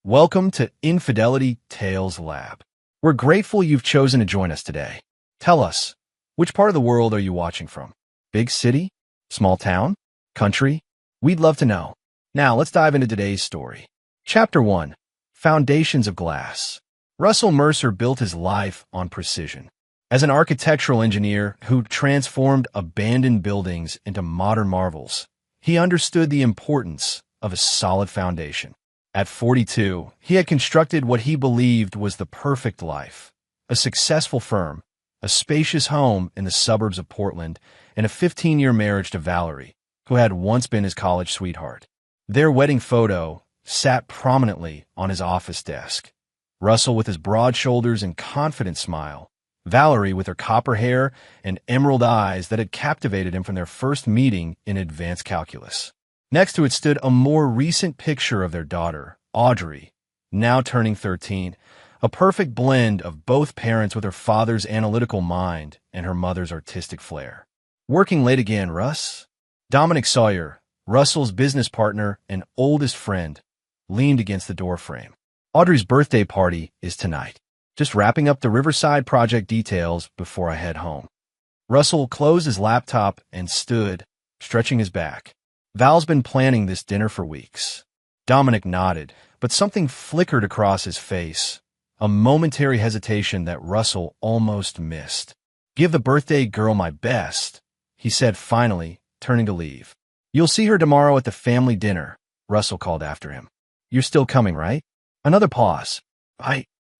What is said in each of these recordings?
Welcome to Infidelity Tales Lab. We're grateful you've chosen to join us today. Tell us, which part of the world are you watching from? Big city? Small town? Country? We'd love to know. Now, let's dive into today's story. Chapter 1. Foundations of Glass. Russell Mercer built his life on precision. As an architectural engineer who transformed abandoned buildings into modern marvels, he understood the importance of a solid foundation. At 42, he had constructed what he believed was the perfect life: a successful firm, a spacious home in the suburbs of Portland, and a 15-year marriage to Valerie, who had once been his college sweetheart. Their wedding photo sat prominently on his office desk. Russell with his broad shoulders and confident smile, Valerie with her copper hair and emerald eyes that had captivated him from their first meeting in advanced calculus. Next to it stood a more recent picture of their daughter, Audrey, now turning 13, a perfect blend of both parents with her father's analytical mind and her mother's artistic flair. Working late again, Russ? Dominic Sawyer, Russell's business partner and oldest friend, leaned against the doorframe. Audrey's birthday party is tonight. Just wrapping up the Riverside project details before I head home. Russell closed his laptop and stood, stretching his back. Val's been planning this dinner for weeks. Dominic nodded, but something flickered across his face, a momentary hesitation that Russell almost missed. "Give the birthday girl my best," he said finally, turning to leave. "You'll see her tomorrow at the family dinner," Russell called after him. "You're still coming, right?" Another pause.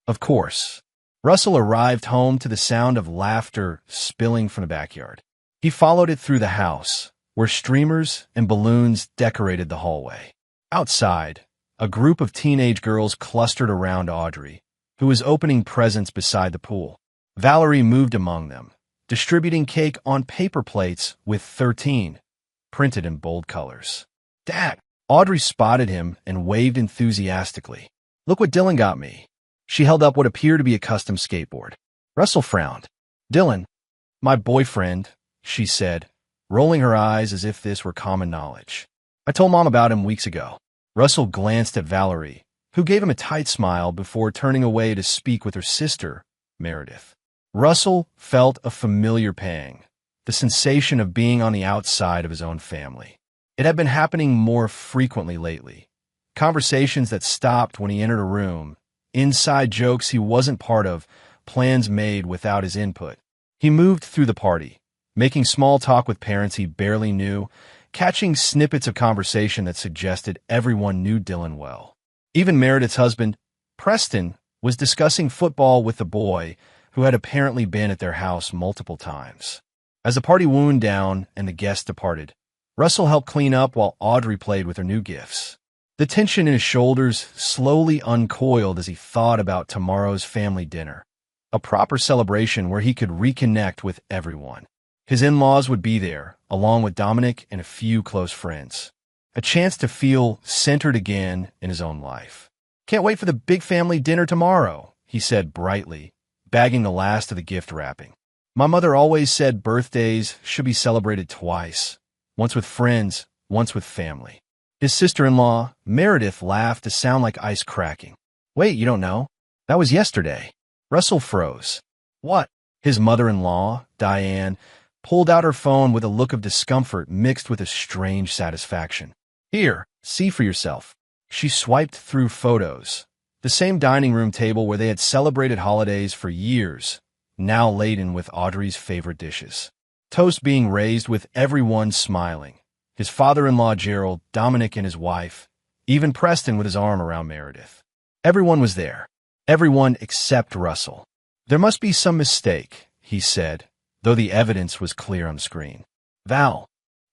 Of course." Russell arrived home to the sound of laughter spilling from the backyard. He followed it through the house, where streamers and balloons decorated the hallway. Outside, a group of teenage girls clustered around Audrey, who was opening presents beside the pool. Valerie moved among them, distributing cake on paper plates with 13 printed in bold colors. "Dad!" Audrey spotted him and waved enthusiastically. "Look what Dylan got me." She held up what appeared to be a custom skateboard. Russell frowned. "Dylan, my boyfriend," she said, rolling her eyes as if this were common knowledge. "I told Mom about him weeks ago." Russell glanced at Valerie, who gave him a tight smile before turning away to speak with her sister, Meredith. Russell felt a familiar pang, the sensation of being on the outside of his own family. It had been happening more frequently lately. Conversations that stopped when he entered a room, inside jokes he wasn't part of, plans made without his input. He moved through the party, making small talk with parents he barely knew, catching snippets of conversation that suggested everyone knew Dylan well. Even Meredith's husband, Preston, was discussing football with the boy who had apparently been at their house multiple times. As the party wound down and the guests departed, Russell helped clean up while Audrey played with her new gifts. The tension in his shoulders slowly uncoiled as he thought about tomorrow's family dinner, a proper celebration where he could reconnect with everyone. His in-laws would be there, along with Dominic and a few close friends. A chance to feel centered again in his own life. "Can't wait for the big family dinner tomorrow," he said brightly, bagging the last of the gift wrapping. "My mother always said birthdays should be celebrated twice, once with friends, once with family." His sister-in-law, Meredith, laughed to sound like ice cracking. "Wait, you don't know? That was yesterday." Russell froze. "What?" His mother-in-law, Diane, pulled out her phone with a look of discomfort mixed with a strange satisfaction. "Here, see for yourself." She swiped through photos. The same dining room table where they had celebrated holidays for years, now laden with Audrey's favorite dishes. Toast being raised with everyone smiling. His father-in-law Gerald, Dominic and his wife, even Preston with his arm around Meredith. Everyone was there. Everyone except Russell. "There must be some mistake," he said, though the evidence was clear on screen.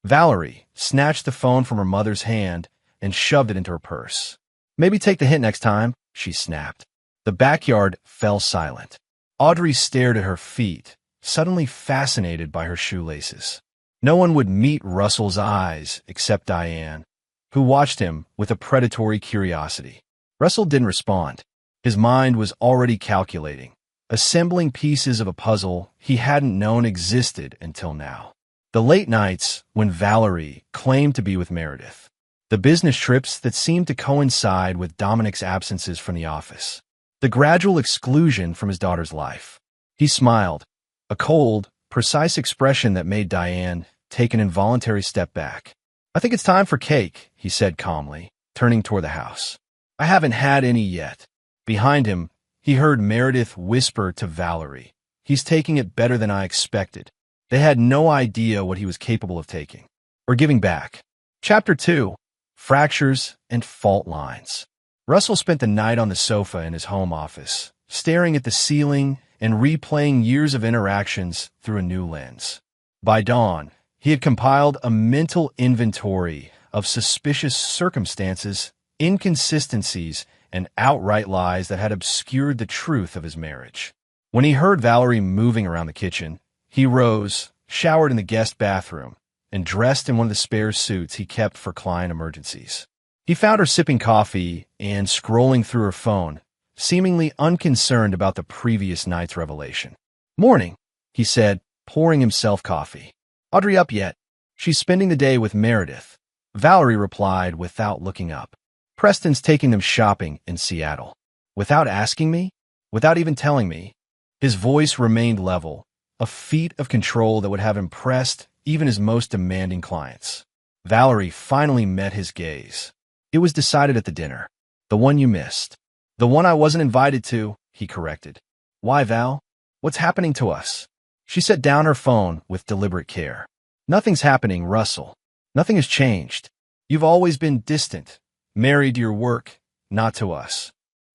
Valerie snatched the phone from her mother's hand and shoved it into her purse. "Maybe take the hint next time," she snapped. The backyard fell silent. Audrey stared at her feet, suddenly fascinated by her shoelaces. No one would meet Russell's eyes except Diane, who watched him with a predatory curiosity. Russell didn't respond. His mind was already calculating, assembling pieces of a puzzle he hadn't known existed until now. The late nights when Valerie claimed to be with Meredith. The business trips that seemed to coincide with Dominic's absences from the office. The gradual exclusion from his daughter's life. He smiled, a cold, precise expression that made Diane take an involuntary step back. "I think it's time for cake," he said calmly, turning toward the house. "I haven't had any yet." Behind him, he heard Meredith whisper to Valerie, "He's taking it better than I expected." They had no idea what he was capable of taking, or giving back. Chapter 2. Fractures and Fault Lines. Russell spent the night on the sofa in his home office, staring at the ceiling and replaying years of interactions through a new lens. By dawn, he had compiled a mental inventory of suspicious circumstances, inconsistencies, and outright lies that had obscured the truth of his marriage. When he heard Valerie moving around the kitchen, he rose, showered in the guest bathroom, and dressed in one of the spare suits he kept for client emergencies. He found her sipping coffee and scrolling through her phone, seemingly unconcerned about the previous night's revelation. "Morning," he said, pouring himself coffee. "Audrey up yet?" "She's spending the day with Meredith," Valerie replied without looking up. "Preston's taking them shopping in Seattle." "Without asking me? Without even telling me?" His voice remained level, a feat of control that would have impressed even his most demanding clients. Valerie finally met his gaze. "It was decided at the dinner. The one you missed." "The one I wasn't invited to," he corrected. "Why, Val? What's happening to us?" She set down her phone with deliberate care. "Nothing's happening, Russell. Nothing has changed. You've always been distant, married to your work, not to us.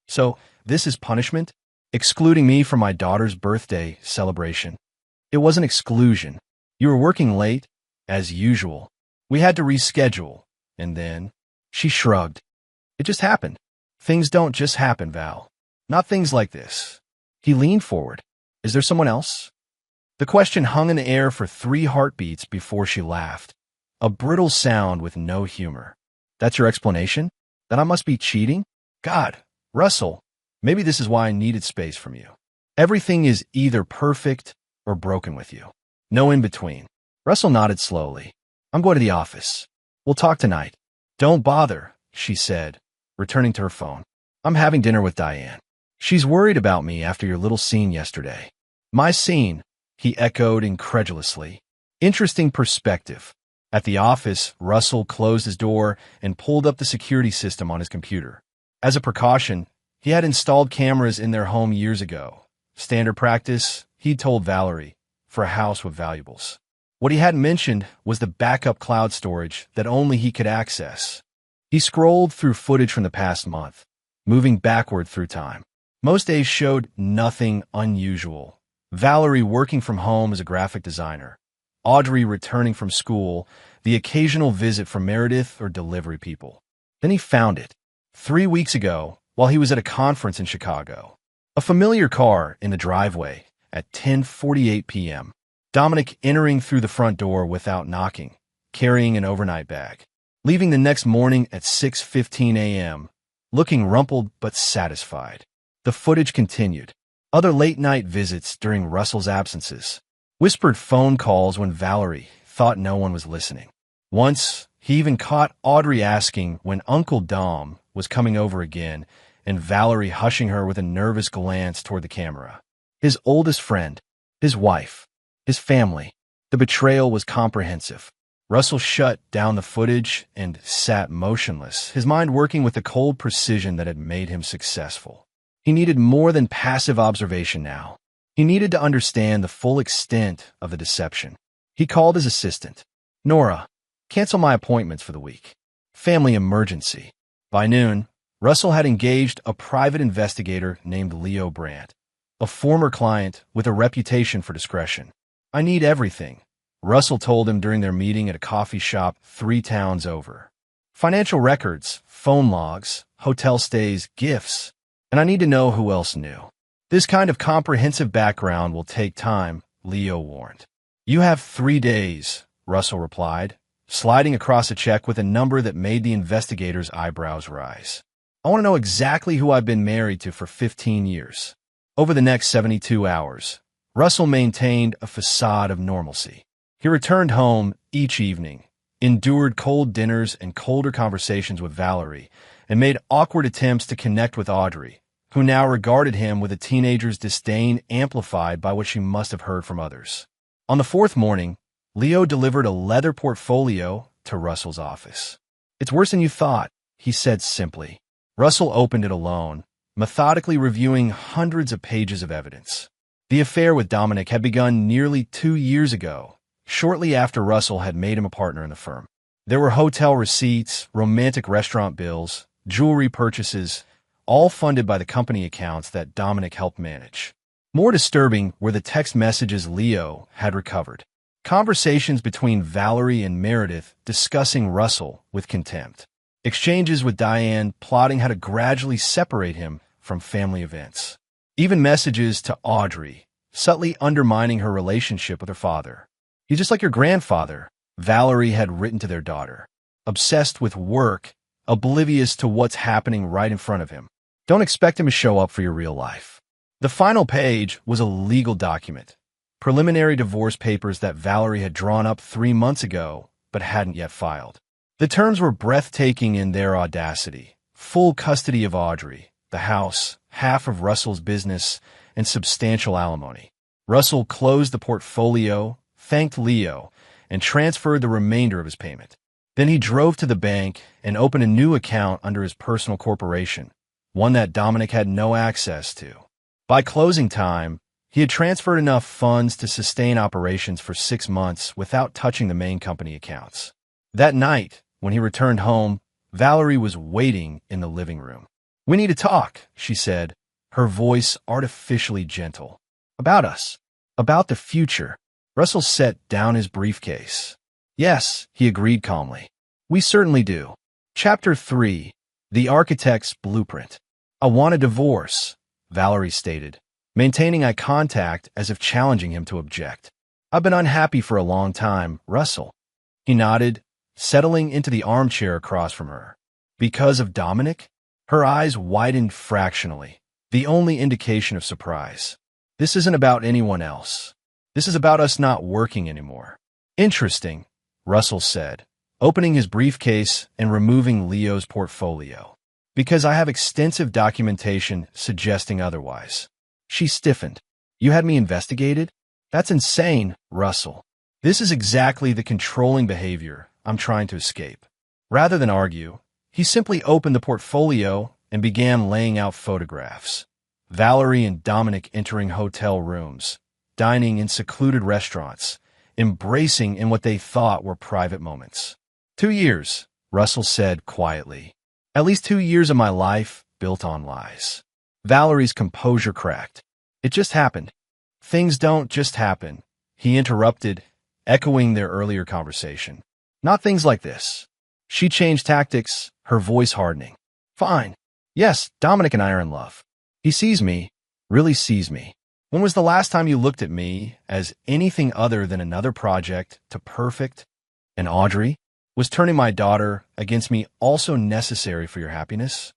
So, this is punishment? Excluding me from my daughter's birthday celebration?" "It wasn't exclusion. You were working late, as usual. We had to reschedule, and then..." She shrugged. "It just happened. Things don't just happen, Val. Not things like this." He leaned forward. "Is there someone else?" The question hung in the air for 3 heartbeats before she laughed. A brittle sound with no humor. "That's your explanation? That I must be cheating? God, Russell, maybe this is why I needed space from you. Everything is either perfect or broken with you. No in between." Russell nodded slowly. "I'm going to the office. We'll talk tonight." "Don't bother," she said, returning to her phone. "I'm having dinner with Diane. She's worried about me after your little scene yesterday." "My scene?" he echoed incredulously. Interesting perspective. At the office, Russell closed his door and pulled up the security system on his computer. As a precaution, he had installed cameras in their home years ago. Standard practice, he'd told Valerie, for a house with valuables. What he hadn't mentioned was the backup cloud storage that only he could access. He scrolled through footage from the past month, moving backward through time. Most days showed nothing unusual. Valerie working from home as a graphic designer, Audrey returning from school, the occasional visit from Meredith or delivery people. Then he found it. 3 weeks ago, while he was at a conference in Chicago. A familiar car in the driveway at 10:48 p.m. Dominic entering through the front door without knocking, carrying an overnight bag. Leaving the next morning at 6:15 a.m., looking rumpled but satisfied. The footage continued. Other late-night visits during Russell's absences. Whispered phone calls when Valerie thought no one was listening. Once, he even caught Audrey asking when Uncle Dom was coming over again, and Valerie hushing her with a nervous glance toward the camera. His oldest friend, his wife, his family. The betrayal was comprehensive. Russell shut down the footage and sat motionless, his mind working with the cold precision that had made him successful. He needed more than passive observation now. He needed to understand the full extent of the deception. He called his assistant. "Nora, cancel my appointments for the week. Family emergency." By noon, Russell had engaged a private investigator named Leo Brandt, a former client with a reputation for discretion. "I need everything," Russell told him during their meeting at a coffee shop 3 towns over. "Financial records, phone logs, hotel stays, gifts, and I need to know who else knew." "This kind of comprehensive background will take time," Leo warned. "You have 3 days," Russell replied, sliding across a check with a number that made the investigator's eyebrows rise. "I want to know exactly who I've been married to for 15 years. Over the next 72 hours, Russell maintained a facade of normalcy. He returned home each evening, endured cold dinners and colder conversations with Valerie, and made awkward attempts to connect with Audrey, who now regarded him with a teenager's disdain amplified by what she must have heard from others. On the fourth morning, Leo delivered a leather portfolio to Russell's office. "It's worse than you thought," he said simply. Russell opened it alone, methodically reviewing hundreds of pages of evidence. The affair with Dominic had begun nearly 2 years ago, shortly after Russell had made him a partner in the firm. There were hotel receipts, romantic restaurant bills, jewelry purchases, all funded by the company accounts that Dominic helped manage. More disturbing were the text messages Leo had recovered. Conversations between Valerie and Meredith discussing Russell with contempt. Exchanges with Diane plotting how to gradually separate him from family events. Even messages to Audrey, subtly undermining her relationship with her father. "He's just like your grandfather," Valerie had written to their daughter. "Obsessed with work, oblivious to what's happening right in front of him. Don't expect him to show up for your real life." The final page was a legal document. Preliminary divorce papers that Valerie had drawn up 3 months ago, but hadn't yet filed. The terms were breathtaking in their audacity. Full custody of Audrey, the house, half of Russell's business, and substantial alimony. Russell closed the portfolio, thanked Leo, and transferred the remainder of his payment. Then he drove to the bank and opened a new account under his personal corporation, one that Dominic had no access to. By closing time, he had transferred enough funds to sustain operations for 6 months without touching the main company accounts. That night, when he returned home, Valerie was waiting in the living room. "We need to talk," she said, her voice artificially gentle. "About us. About the future." Russell set down his briefcase. "Yes," he agreed calmly. "We certainly do." Chapter 3. The Architect's Blueprint. "I want a divorce," Valerie stated, maintaining eye contact as if challenging him to object. "I've been unhappy for a long time, Russell." He nodded, settling into the armchair across from her. "Because of Dominic?" Her eyes widened fractionally, the only indication of surprise. "This isn't about anyone else. This is about us not working anymore." "Interesting," Russell said, opening his briefcase and removing Leo's portfolio. "Because I have extensive documentation suggesting otherwise." She stiffened. "You had me investigated?" "That's insane, Russell. This is exactly the controlling behavior I'm trying to escape." Rather than argue, he simply opened the portfolio and began laying out photographs. Valerie and Dominic entering hotel rooms, dining in secluded restaurants, embracing in what they thought were private moments. 2 years, Russell said quietly. "At least 2 years of my life built on lies." Valerie's composure cracked. "It just happened." "Things don't just happen," he interrupted, echoing their earlier conversation. "Not things like this." She changed tactics, her voice hardening. "Fine. Yes, Dominic and I are in love. He sees me, really sees me. When was the last time you looked at me as anything other than another project to perfect? And Audrey? Was turning my daughter against me also necessary for your happiness?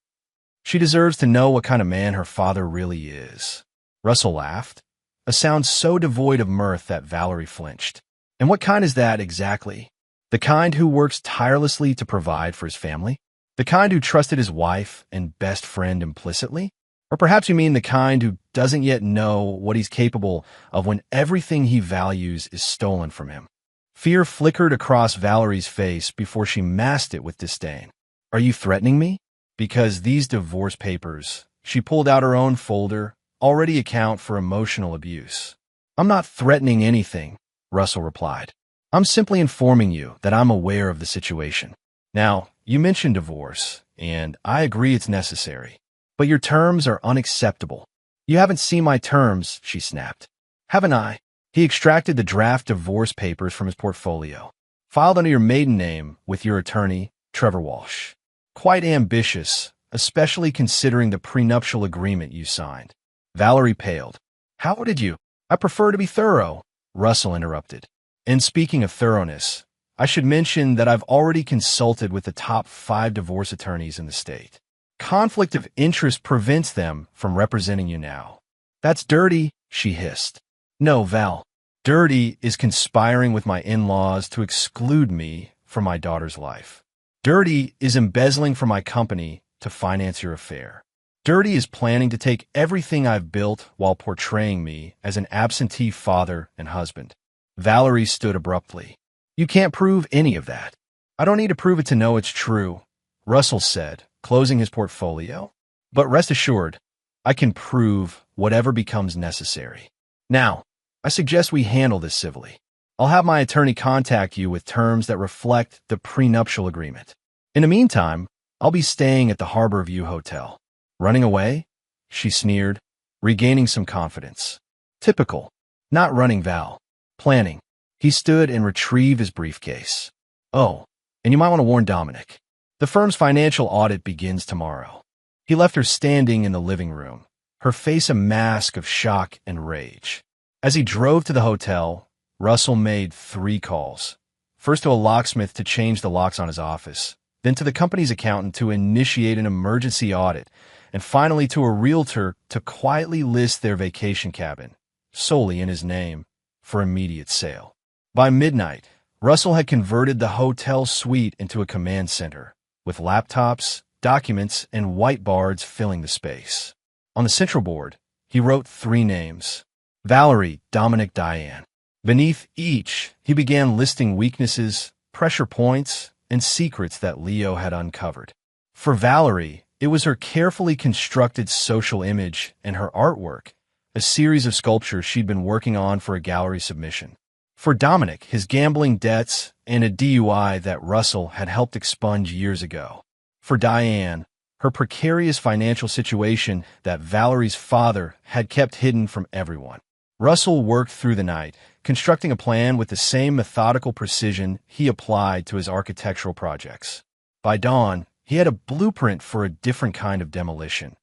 She deserves to know what kind of man her father really is." Russell laughed, a sound so devoid of mirth that Valerie flinched. "And what kind is that exactly? The kind who works tirelessly to provide for his family? The kind who trusted his wife and best friend implicitly? Or perhaps you mean the kind who doesn't yet know what he's capable of when everything he values is stolen from him?" Fear flickered across Valerie's face before she masked it with disdain. "Are you threatening me? Because these divorce papers," she pulled out her own folder, "already account for emotional abuse." "I'm not threatening anything," Russell replied. "I'm simply informing you that I'm aware of the situation. Now, you mentioned divorce, and I agree it's necessary. But your terms are unacceptable." "You haven't seen my terms," she snapped. "Haven't I?" He extracted the draft divorce papers from his portfolio. "Filed under your maiden name with your attorney, Trevor Walsh. Quite ambitious, especially considering the prenuptial agreement you signed." Valerie paled. "How did you?" "I prefer to be thorough," Russell interrupted. "And speaking of thoroughness, I should mention that I've already consulted with the top 5 divorce attorneys in the state. Conflict of interest prevents them from representing you now." "That's dirty," she hissed. "No, Val. Dirty is conspiring with my in-laws to exclude me for my daughter's life. Dirty is embezzling from my company to finance your affair. Dirty is planning to take everything I've built while portraying me as an absentee father and husband. Valerie stood abruptly. You can't prove any of that. I don't need to prove it to know it's true, Russell said, closing his portfolio. But rest assured, I can prove whatever becomes necessary. Now, I suggest we handle this civilly. I'll have my attorney contact you with terms that reflect the prenuptial agreement. In the meantime, I'll be staying at the Harbor View Hotel. Running away? She sneered, regaining some confidence. Typical. Not running, Val. Planning. He stood and retrieved his briefcase. Oh, and you might want to warn Dominic. The firm's financial audit begins tomorrow. He left her standing in the living room, her face a mask of shock and rage. As he drove to the hotel, Russell made 3 calls. First to a locksmith to change the locks on his office, then to the company's accountant to initiate an emergency audit, and finally to a realtor to quietly list their vacation cabin, solely in his name, for immediate sale. By midnight, Russell had converted the hotel suite into a command center, with laptops, documents, and whiteboards filling the space. On the central board, he wrote 3 names: Valerie, Dominic, Diane. Beneath each, he began listing weaknesses, pressure points, and secrets that Leo had uncovered. For Valerie, it was her carefully constructed social image and her artwork, a series of sculptures she'd been working on for a gallery submission. For Dominic, his gambling debts and a DUI that Russell had helped expunge years ago. For Diane, her precarious financial situation that Valerie's father had kept hidden from everyone. Russell worked through the night, constructing a plan with the same methodical precision he applied to his architectural projects. By dawn, he had a blueprint for a different kind of demolition,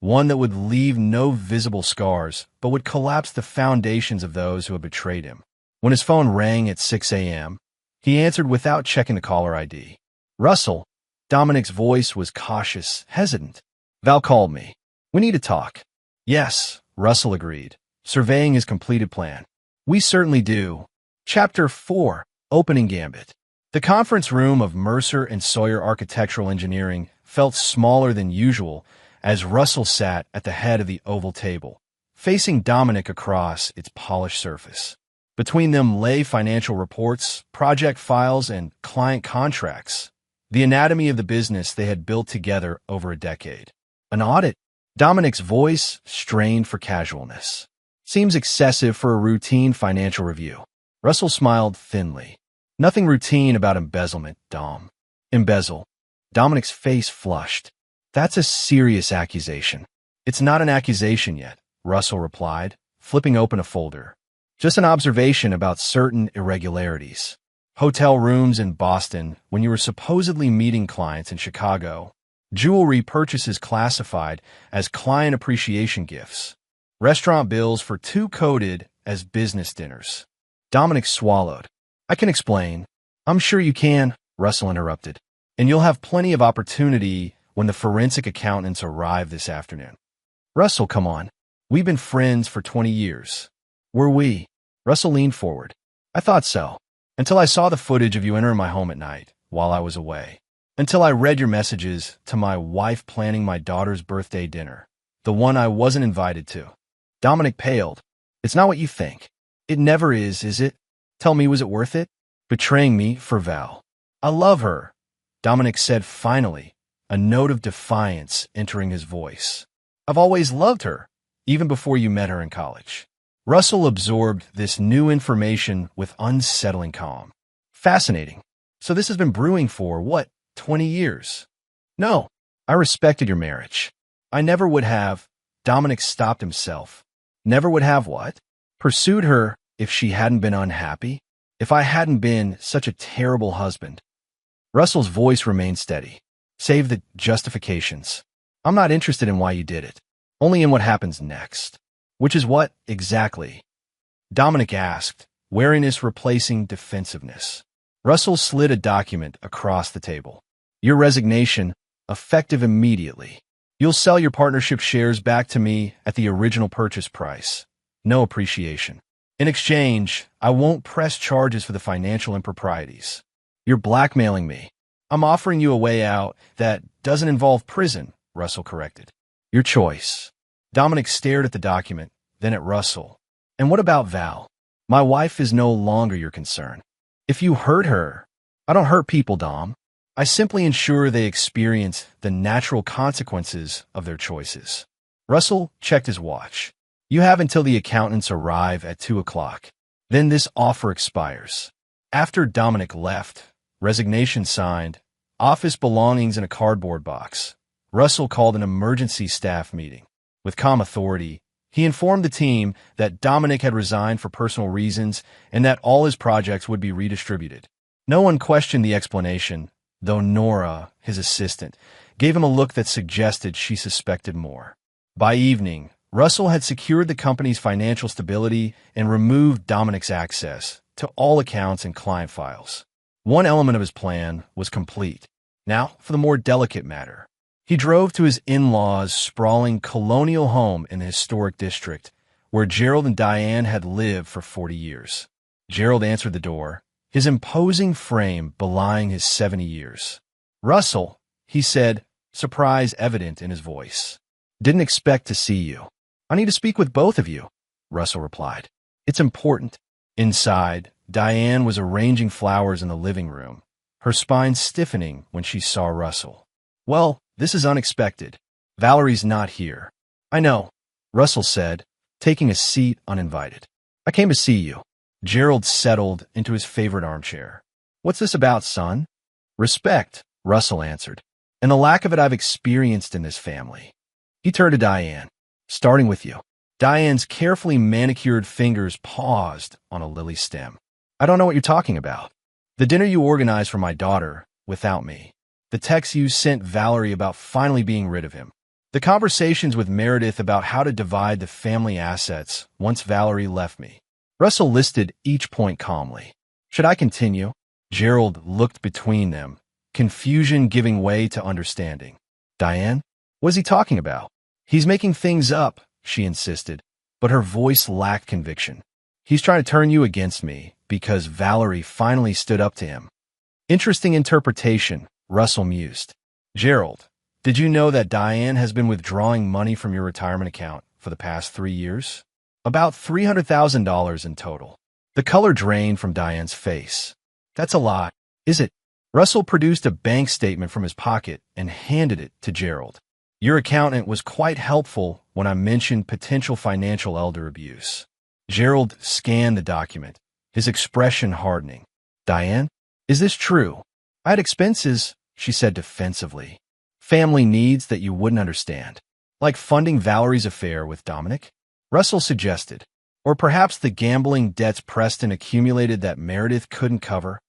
one that would leave no visible scars, but would collapse the foundations of those who had betrayed him. When his phone rang at 6 a.m., he answered without checking the caller ID. Russell, Dominic's voice was cautious, hesitant. Val called me. We need to talk. Yes, Russell agreed, surveying his completed plan. We certainly do. Chapter 4, Opening Gambit. The conference room of Mercer and Sawyer Architectural Engineering felt smaller than usual as Russell sat at the head of the oval table, facing Dominic across its polished surface. Between them lay financial reports, project files, and client contracts, the anatomy of the business they had built together over a decade. An audit? Dominic's voice strained for casualness. Seems excessive for a routine financial review. Russell smiled thinly. Nothing routine about embezzlement, Dom. Embezzle. Dominic's face flushed. That's a serious accusation. It's not an accusation yet, Russell replied, flipping open a folder. Just an observation about certain irregularities. Hotel rooms in Boston when you were supposedly meeting clients in Chicago. Jewelry purchases classified as client appreciation gifts. Restaurant bills for 2 coded as business dinners. Dominic swallowed. I can explain. I'm sure you can, Russell interrupted. And you'll have plenty of opportunity when the forensic accountants arrive this afternoon. Russell, come on. We've been friends for 20 years. Were we? Russell leaned forward. I thought so. Until I saw the footage of you entering my home at night while I was away. Until I read your messages to my wife planning my daughter's birthday dinner. The one I wasn't invited to. Dominic paled. It's not what you think. It never is it? Tell me, was it worth it? Betraying me for Val. I love her, Dominic said finally, a note of defiance entering his voice. I've always loved her, even before you met her in college. Russell absorbed this new information with unsettling calm. Fascinating. So this has been brewing for, what, 20 years? No, I respected your marriage. I never would have. Dominic stopped himself. Never would have what? Pursued her if she hadn't been unhappy? If I hadn't been such a terrible husband? Russell's voice remained steady. Save the justifications. I'm not interested in why you did it. Only in what happens next. Which is what, exactly? Dominic asked, wariness replacing defensiveness. Russell slid a document across the table. Your resignation, effective immediately. You'll sell your partnership shares back to me at the original purchase price. No appreciation. In exchange, I won't press charges for the financial improprieties. You're blackmailing me. I'm offering you a way out that doesn't involve prison, Russell corrected. Your choice. Dominic stared at the document, then at Russell. And what about Val? My wife is no longer your concern. If you hurt her, I don't hurt people, Dom. I simply ensure they experience the natural consequences of their choices. Russell checked his watch. You have until the accountants arrive at 2 o'clock. Then this offer expires. After Dominic left, resignation signed, office belongings in a cardboard box, Russell called an emergency staff meeting. With calm authority, he informed the team that Dominic had resigned for personal reasons and that all his projects would be redistributed. No one questioned the explanation, though Nora, his assistant, gave him a look that suggested she suspected more. By evening, Russell had secured the company's financial stability and removed Dominic's access to all accounts and client files. One element of his plan was complete. Now, for the more delicate matter. He drove to his in-laws' sprawling colonial home in the historic district, where Gerald and Diane had lived for 40 years. Gerald answered the door, his imposing frame belying his 70 years. Russell, he said, surprise evident in his voice. Didn't expect to see you. I need to speak with both of you, Russell replied. It's important. Inside, Diane was arranging flowers in the living room, her spine stiffening when she saw Russell. Well, this is unexpected. Valerie's not here. I know, Russell said, taking a seat uninvited. I came to see you. Gerald settled into his favorite armchair. What's this about, son? Respect, Russell answered, and the lack of it I've experienced in this family. He turned to Diane. Starting with you. Diane's carefully manicured fingers paused on a lily stem. I don't know what you're talking about. The dinner you organized for my daughter, without me. The text you sent Valerie about finally being rid of him. The conversations with Meredith about how to divide the family assets once Valerie left me. Russell listed each point calmly. Should I continue? Gerald looked between them, confusion giving way to understanding. Diane? What is he talking about? He's making things up, she insisted, but her voice lacked conviction. He's trying to turn you against me because Valerie finally stood up to him. Interesting interpretation, Russell mused. Gerald, did you know that Diane has been withdrawing money from your retirement account for the past 3 years? About $300,000 in total. The color drained from Diane's face. That's a lot, is it? Russell produced a bank statement from his pocket and handed it to Gerald. Your accountant was quite helpful when I mentioned potential financial elder abuse. Gerald scanned the document, his expression hardening. Diane, is this true? I had expenses, she said defensively. Family needs that you wouldn't understand. Like funding Valerie's affair with Dominic? Russell suggested. Or perhaps the gambling debts Preston accumulated that Meredith couldn't cover?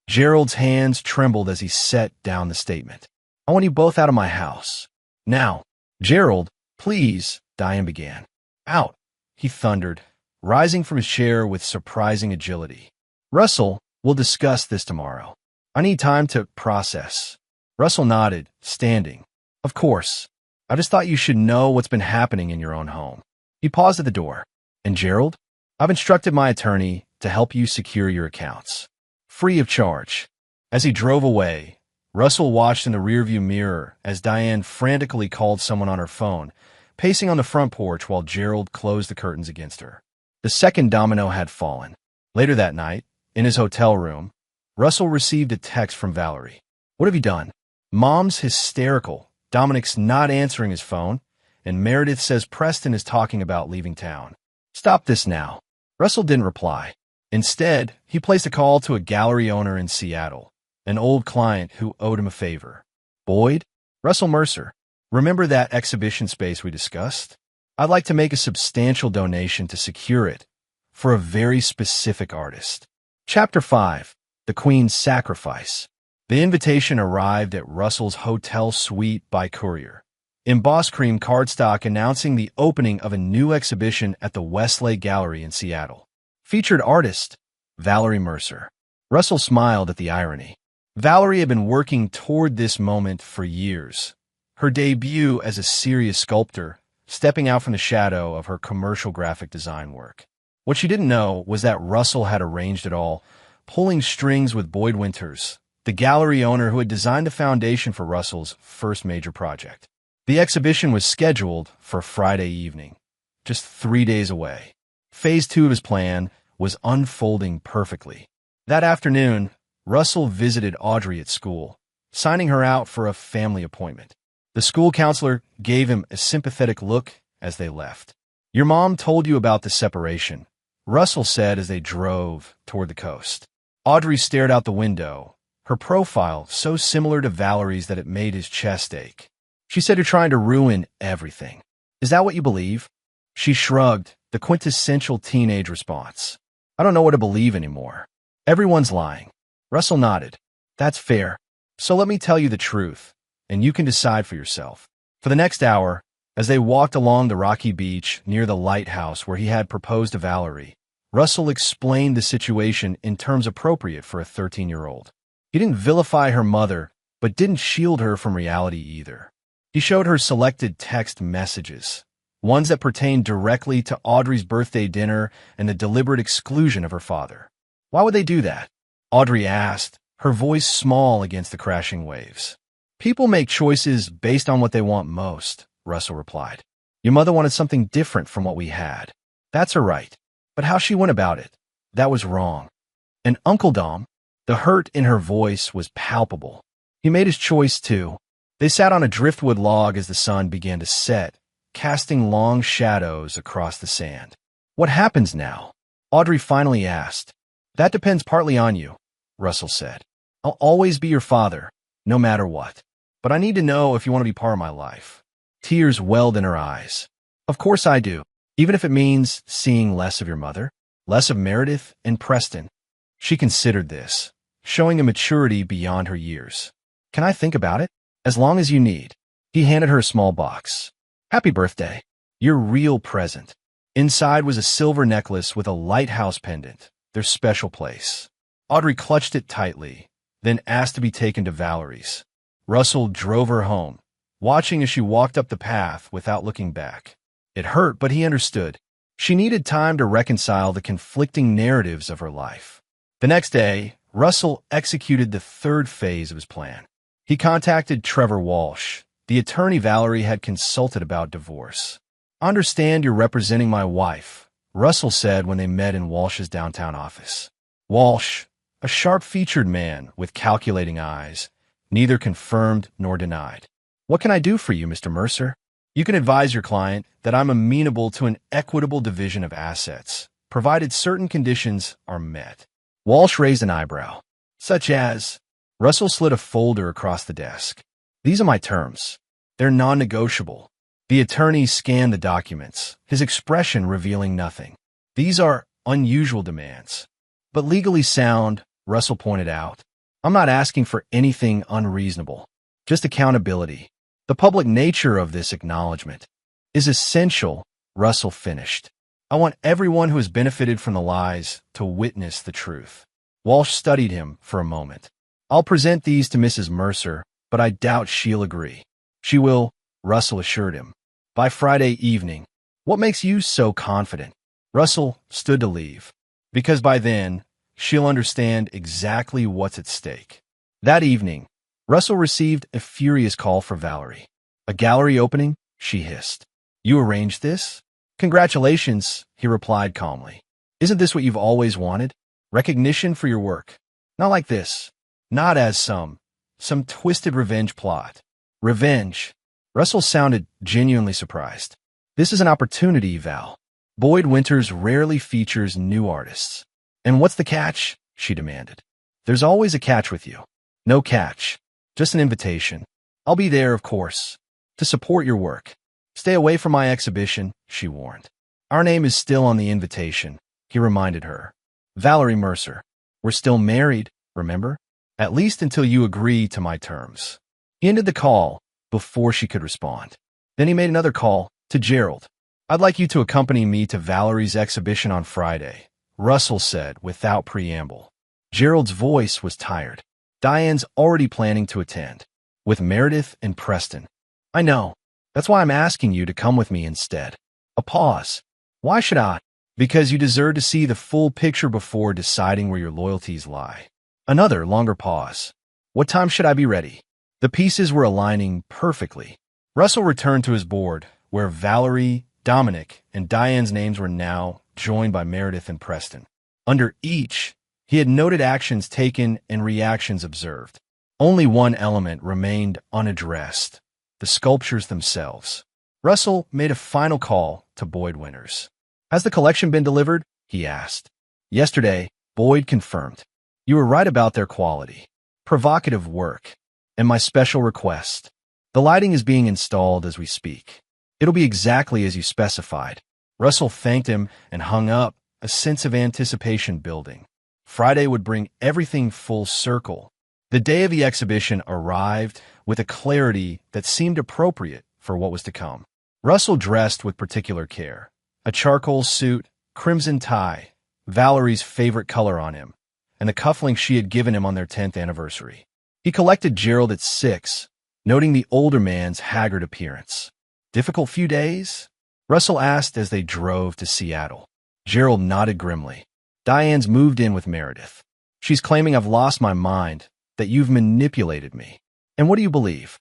Gerald's hands trembled as he set down the statement. I want you both out of my house. Now, Gerald, please, Diane began. Out, he thundered, rising from his chair with surprising agility. Russell, we'll discuss this tomorrow. I need time to process. Russell nodded, standing. Of course. I just thought you should know what's been happening in your own home. He paused at the door. And Gerald, I've instructed my attorney to help you secure your accounts. Free of charge. As he drove away, Russell watched in the rearview mirror as Diane frantically called someone on her phone, pacing on the front porch while Gerald closed the curtains against her. The second domino had fallen. Later that night, in his hotel room, Russell received a text from Valerie. What have you done? Mom's hysterical. Dominic's not answering his phone, and Meredith says Preston is talking about leaving town. Stop this now. Russell didn't reply. Instead, he placed a call to a gallery owner in Seattle, an old client who owed him a favor. Boyd? Russell Mercer. Remember that exhibition space we discussed? I'd like to make a substantial donation to secure it for a very specific artist. Chapter 5. The Queen's Sacrifice. The invitation arrived at Russell's hotel suite by courier. Embossed cream cardstock announcing the opening of a new exhibition at the Westlake Gallery in Seattle. Featured artist, Valerie Mercer. Russell smiled at the irony. Valerie had been working toward this moment for years. Her debut as a serious sculptor, stepping out from the shadow of her commercial graphic design work. What she didn't know was that Russell had arranged it all, pulling strings with Boyd Winters, the gallery owner who had designed the foundation for Russell's first major project. The exhibition was scheduled for Friday evening, just 3 days away. Phase 2 of his plan was unfolding perfectly. That afternoon, Russell visited Audrey at school, signing her out for a family appointment. The school counselor gave him a sympathetic look as they left. "Your mom told you about the separation," Russell said as they drove toward the coast. Audrey stared out the window, her profile so similar to Valerie's that it made his chest ache. "She said you're trying to ruin everything. Is that what you believe?" She shrugged, the quintessential teenage response. "I don't know what to believe anymore. Everyone's lying." Russell nodded. "That's fair. So let me tell you the truth, and you can decide for yourself." For the next hour, as they walked along the rocky beach near the lighthouse where he had proposed to Valerie, Russell explained the situation in terms appropriate for a 13-year-old. He didn't vilify her mother, but didn't shield her from reality either. He showed her selected text messages, ones that pertained directly to Audrey's birthday dinner and the deliberate exclusion of her father. "Why would they do that?" Audrey asked, her voice small against the crashing waves. "People make choices based on what they want most," Russell replied. "Your mother wanted something different from what we had. That's her right. But how she went about it, that was wrong." And Uncle Dom, the hurt in her voice was palpable. He made his choice too. They sat on a driftwood log as the sun began to set, casting long shadows across the sand. "What happens now?" Audrey finally asked. "That depends partly on you," Russell said. "I'll always be your father, no matter what. But I need to know if you want to be part of my life." Tears welled in her eyes. "Of course I do, even if it means seeing less of your mother, less of Meredith and Preston." She considered this, showing a maturity beyond her years. "Can I think about it?" "As long as you need." He handed her a small box. "Happy birthday. Your real present." Inside was a silver necklace with a lighthouse pendant, their special place. Audrey clutched it tightly, then asked to be taken to Valerie's. Russell drove her home, watching as she walked up the path without looking back. It hurt, but he understood. She needed time to reconcile the conflicting narratives of her life. The next day, Russell executed the third phase of his plan. He contacted Trevor Walsh, the attorney Valerie had consulted about divorce. "I understand you're representing my wife," Russell said when they met in Walsh's downtown office. Walsh, a sharp-featured man with calculating eyes, neither confirmed nor denied. "What can I do for you, Mr. Mercer?" "You can advise your client that I'm amenable to an equitable division of assets, provided certain conditions are met." Walsh raised an eyebrow. "Such as?" Russell slid a folder across the desk. "These are my terms. They're non-negotiable." The attorney scanned the documents, his expression revealing nothing. "These are unusual demands, but legally sound," Russell pointed out. "I'm not asking for anything unreasonable, just accountability. The public nature of this acknowledgement is essential," Russell finished. "I want everyone who has benefited from the lies to witness the truth." Walsh studied him for a moment. "I'll present these to Mrs. Mercer, but I doubt she'll agree." "She will," Russell assured him. "By Friday evening." "What makes you so confident?" Russell stood to leave. "Because by then, she'll understand exactly what's at stake." That evening, Russell received a furious call for Valerie. "A gallery opening?" she hissed. "You arranged this?" "Congratulations," he replied calmly. "Isn't this what you've always wanted? Recognition for your work. Not like this. Not as some twisted revenge plot." "Revenge?" Russell sounded genuinely surprised. "This is an opportunity, Val. Boyd Winters rarely features new artists." "And what's the catch?" she demanded. "There's always a catch with you." "No catch. Just an invitation. I'll be there, of course, to support your work." "Stay away from my exhibition," she warned. "Our name is still on the invitation," he reminded her. "Valerie Mercer. We're still married, remember? At least until you agree to my terms." He ended the call before she could respond. Then he made another call to Gerald. "I'd like you to accompany me to Valerie's exhibition on Friday," Russell said without preamble. Gerald's voice was tired. "Diane's already planning to attend, with Meredith and Preston." "I know. That's why I'm asking you to come with me instead." A pause. "Why should I?" Because you deserve to see the full picture before deciding where your loyalties lie. Another longer pause. What time should I be ready? The pieces were aligning perfectly. Russell returned to his board, where Valerie, Dominic, and Diane's names were now joined by Meredith and Preston. Under each, he had noted actions taken and reactions observed. Only one element remained unaddressed: the sculptures themselves. Russell made a final call to Boyd Winters. Has the collection been delivered? He asked. Yesterday, Boyd confirmed. You were right about their quality. Provocative work. And my special request. The lighting is being installed as we speak. It'll be exactly as you specified. Russell thanked him and hung up, a sense of anticipation building. Friday would bring everything full circle. The day of the exhibition arrived with a clarity that seemed appropriate for what was to come. Russell dressed with particular care. A charcoal suit, crimson tie, Valerie's favorite color on him, and the cufflinks she had given him on their 10th anniversary. He collected Gerald at 6, noting the older man's haggard appearance. Difficult few days? Russell asked as they drove to Seattle. Gerald nodded grimly. Diane's moved in with Meredith. She's claiming I've lost my mind, that you've manipulated me. And what do you believe?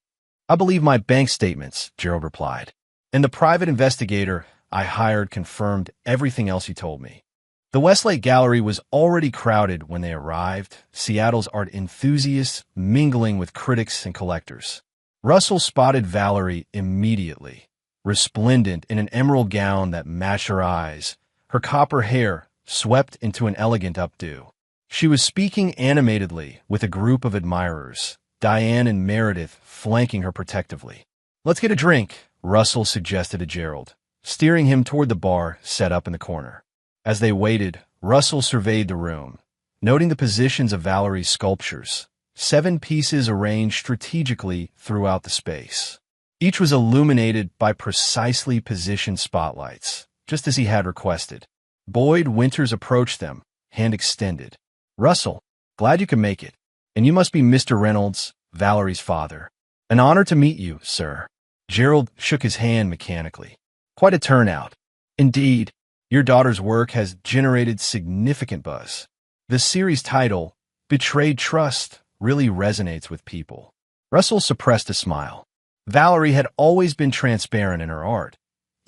I believe my bank statements, Gerald replied. And the private investigator I hired confirmed everything else you told me. The Westlake Gallery was already crowded when they arrived, Seattle's art enthusiasts mingling with critics and collectors. Russell spotted Valerie immediately, resplendent in an emerald gown that matched her eyes, her copper hair swept into an elegant updo. She was speaking animatedly with a group of admirers, Diane and Meredith flanking her protectively. Let's get a drink, Russell suggested to Gerald, steering him toward the bar set up in the corner. As they waited, Russell surveyed the room, noting the positions of Valerie's sculptures, 7 pieces arranged strategically throughout the space. Each was illuminated by precisely positioned spotlights, just as he had requested. Boyd Winters approached them, hand extended. Russell, glad you can make it. And you must be Mr. Reynolds, Valerie's father. An honor to meet you, sir. Gerald shook his hand mechanically. Quite a turnout. Indeed, your daughter's work has generated significant buzz. The series title, Betrayed Trust, really resonates with people. Russell suppressed a smile. Valerie had always been transparent in her art,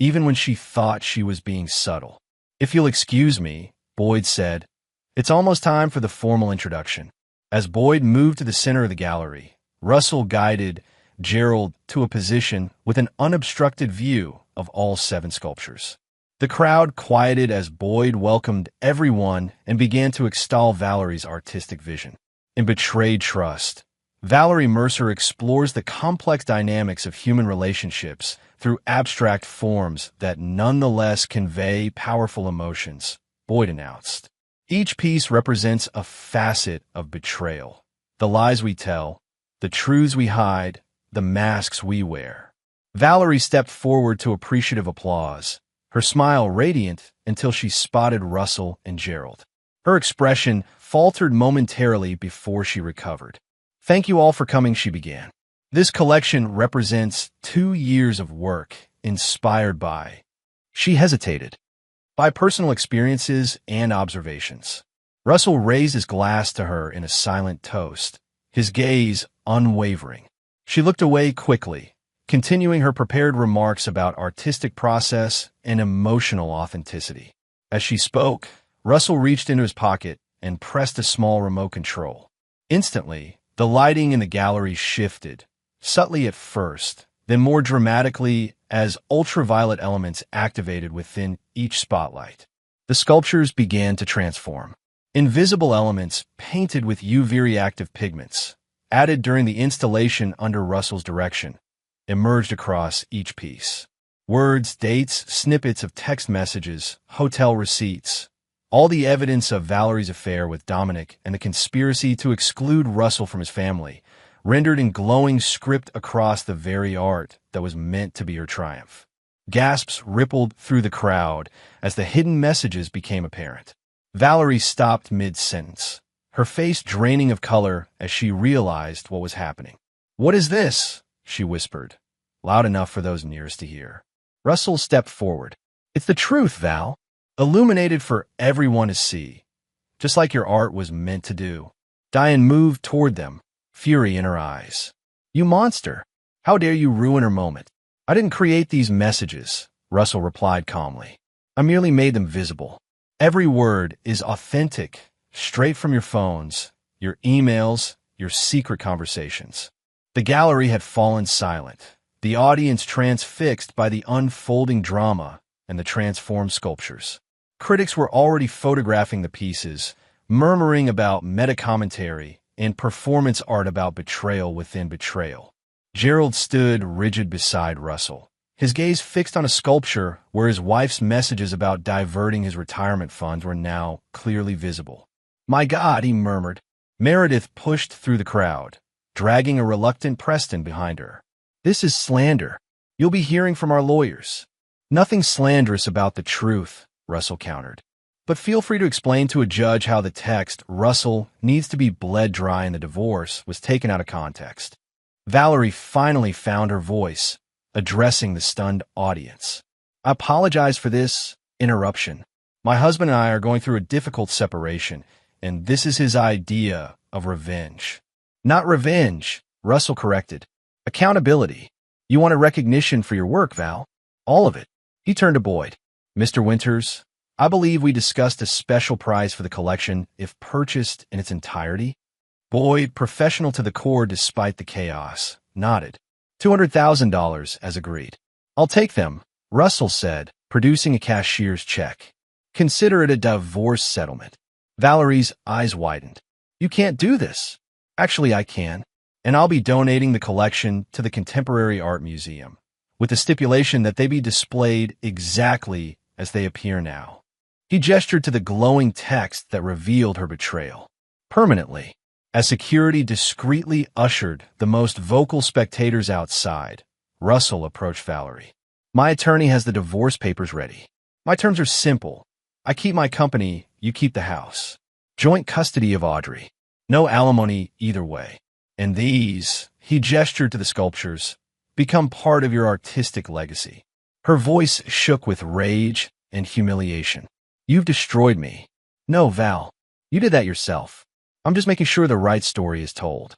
even when she thought she was being subtle. If you'll excuse me, Boyd said, it's almost time for the formal introduction. As Boyd moved to the center of the gallery, Russell guided Gerald to a position with an unobstructed view of all 7 sculptures. The crowd quieted as Boyd welcomed everyone and began to extol Valerie's artistic vision. In Betrayed Trust, Valerie Mercer explores the complex dynamics of human relationships through abstract forms that nonetheless convey powerful emotions, Boyd announced. Each piece represents a facet of betrayal. The lies we tell, the truths we hide, the masks we wear. Valerie stepped forward to appreciative applause, her smile radiant until she spotted Russell and Gerald. Her expression faltered momentarily before she recovered. Thank you all for coming, she began. This collection represents 2 years of work inspired by, she hesitated, by personal experiences and observations. Russell raised his glass to her in a silent toast, his gaze unwavering. She looked away quickly, continuing her prepared remarks about artistic process and emotional authenticity. As she spoke, Russell reached into his pocket and pressed a small remote control. Instantly, the lighting in the gallery shifted, subtly at first, then more dramatically as ultraviolet elements activated within each spotlight. The sculptures began to transform. Invisible elements painted with UV-reactive pigments, added during the installation under Russell's direction, emerged across each piece. Words, dates, snippets of text messages, hotel receipts, all the evidence of Valerie's affair with Dominic and the conspiracy to exclude Russell from his family, rendered in glowing script across the very art that was meant to be her triumph. Gasps rippled through the crowd as the hidden messages became apparent. Valerie stopped mid-sentence, her face draining of color as she realized what was happening. "What is this?" she whispered, loud enough for those nearest to hear. Russell stepped forward. "It's the truth, Val. illuminated for everyone to see, just like your art was meant to do. Diane moved toward them, fury in her eyes. You monster! How dare you ruin her moment? I didn't create these messages, Russell replied calmly. I merely made them visible. Every word is authentic, straight from your phones, your emails, your secret conversations. The gallery had fallen silent, the audience transfixed by the unfolding drama and the transformed sculptures. Critics were already photographing the pieces, murmuring about meta-commentary and performance art about betrayal within betrayal. Gerald stood rigid beside Russell, his gaze fixed on a sculpture where his wife's messages about diverting his retirement funds were now clearly visible. My God, he murmured. Meredith pushed through the crowd, dragging a reluctant Preston behind her. This is slander. You'll be hearing from our lawyers. Nothing slanderous about the truth, Russell countered. But feel free to explain to a judge how the text, Russell needs to be bled dry in the divorce, was taken out of context. Valerie finally found her voice, addressing the stunned audience. I apologize for this interruption. My husband and I are going through a difficult separation, and this is his idea of revenge. Not revenge, Russell corrected. Accountability. You want a recognition for your work, Val? All of it. He turned to Boyd. Mr. Winters, I believe we discussed a special prize for the collection if purchased in its entirety. Boyd, professional to the core despite the chaos, nodded. $200,000 as agreed. I'll take them, Russell said, producing a cashier's check. Consider it a divorce settlement. Valerie's eyes widened. You can't do this. Actually, I can. And I'll be donating the collection to the Contemporary Art Museum, with the stipulation that they be displayed exactly as they appear now. He gestured to the glowing text that revealed her betrayal. Permanently. As security discreetly ushered the most vocal spectators outside, Russell approached Valerie. My attorney has the divorce papers ready. My terms are simple. I keep my company, you keep the house. Joint custody of Audrey. No alimony either way. And these, he gestured to the sculptures, become part of your artistic legacy. Her voice shook with rage and humiliation. You've destroyed me. No, Val. You did that yourself. I'm just making sure the right story is told.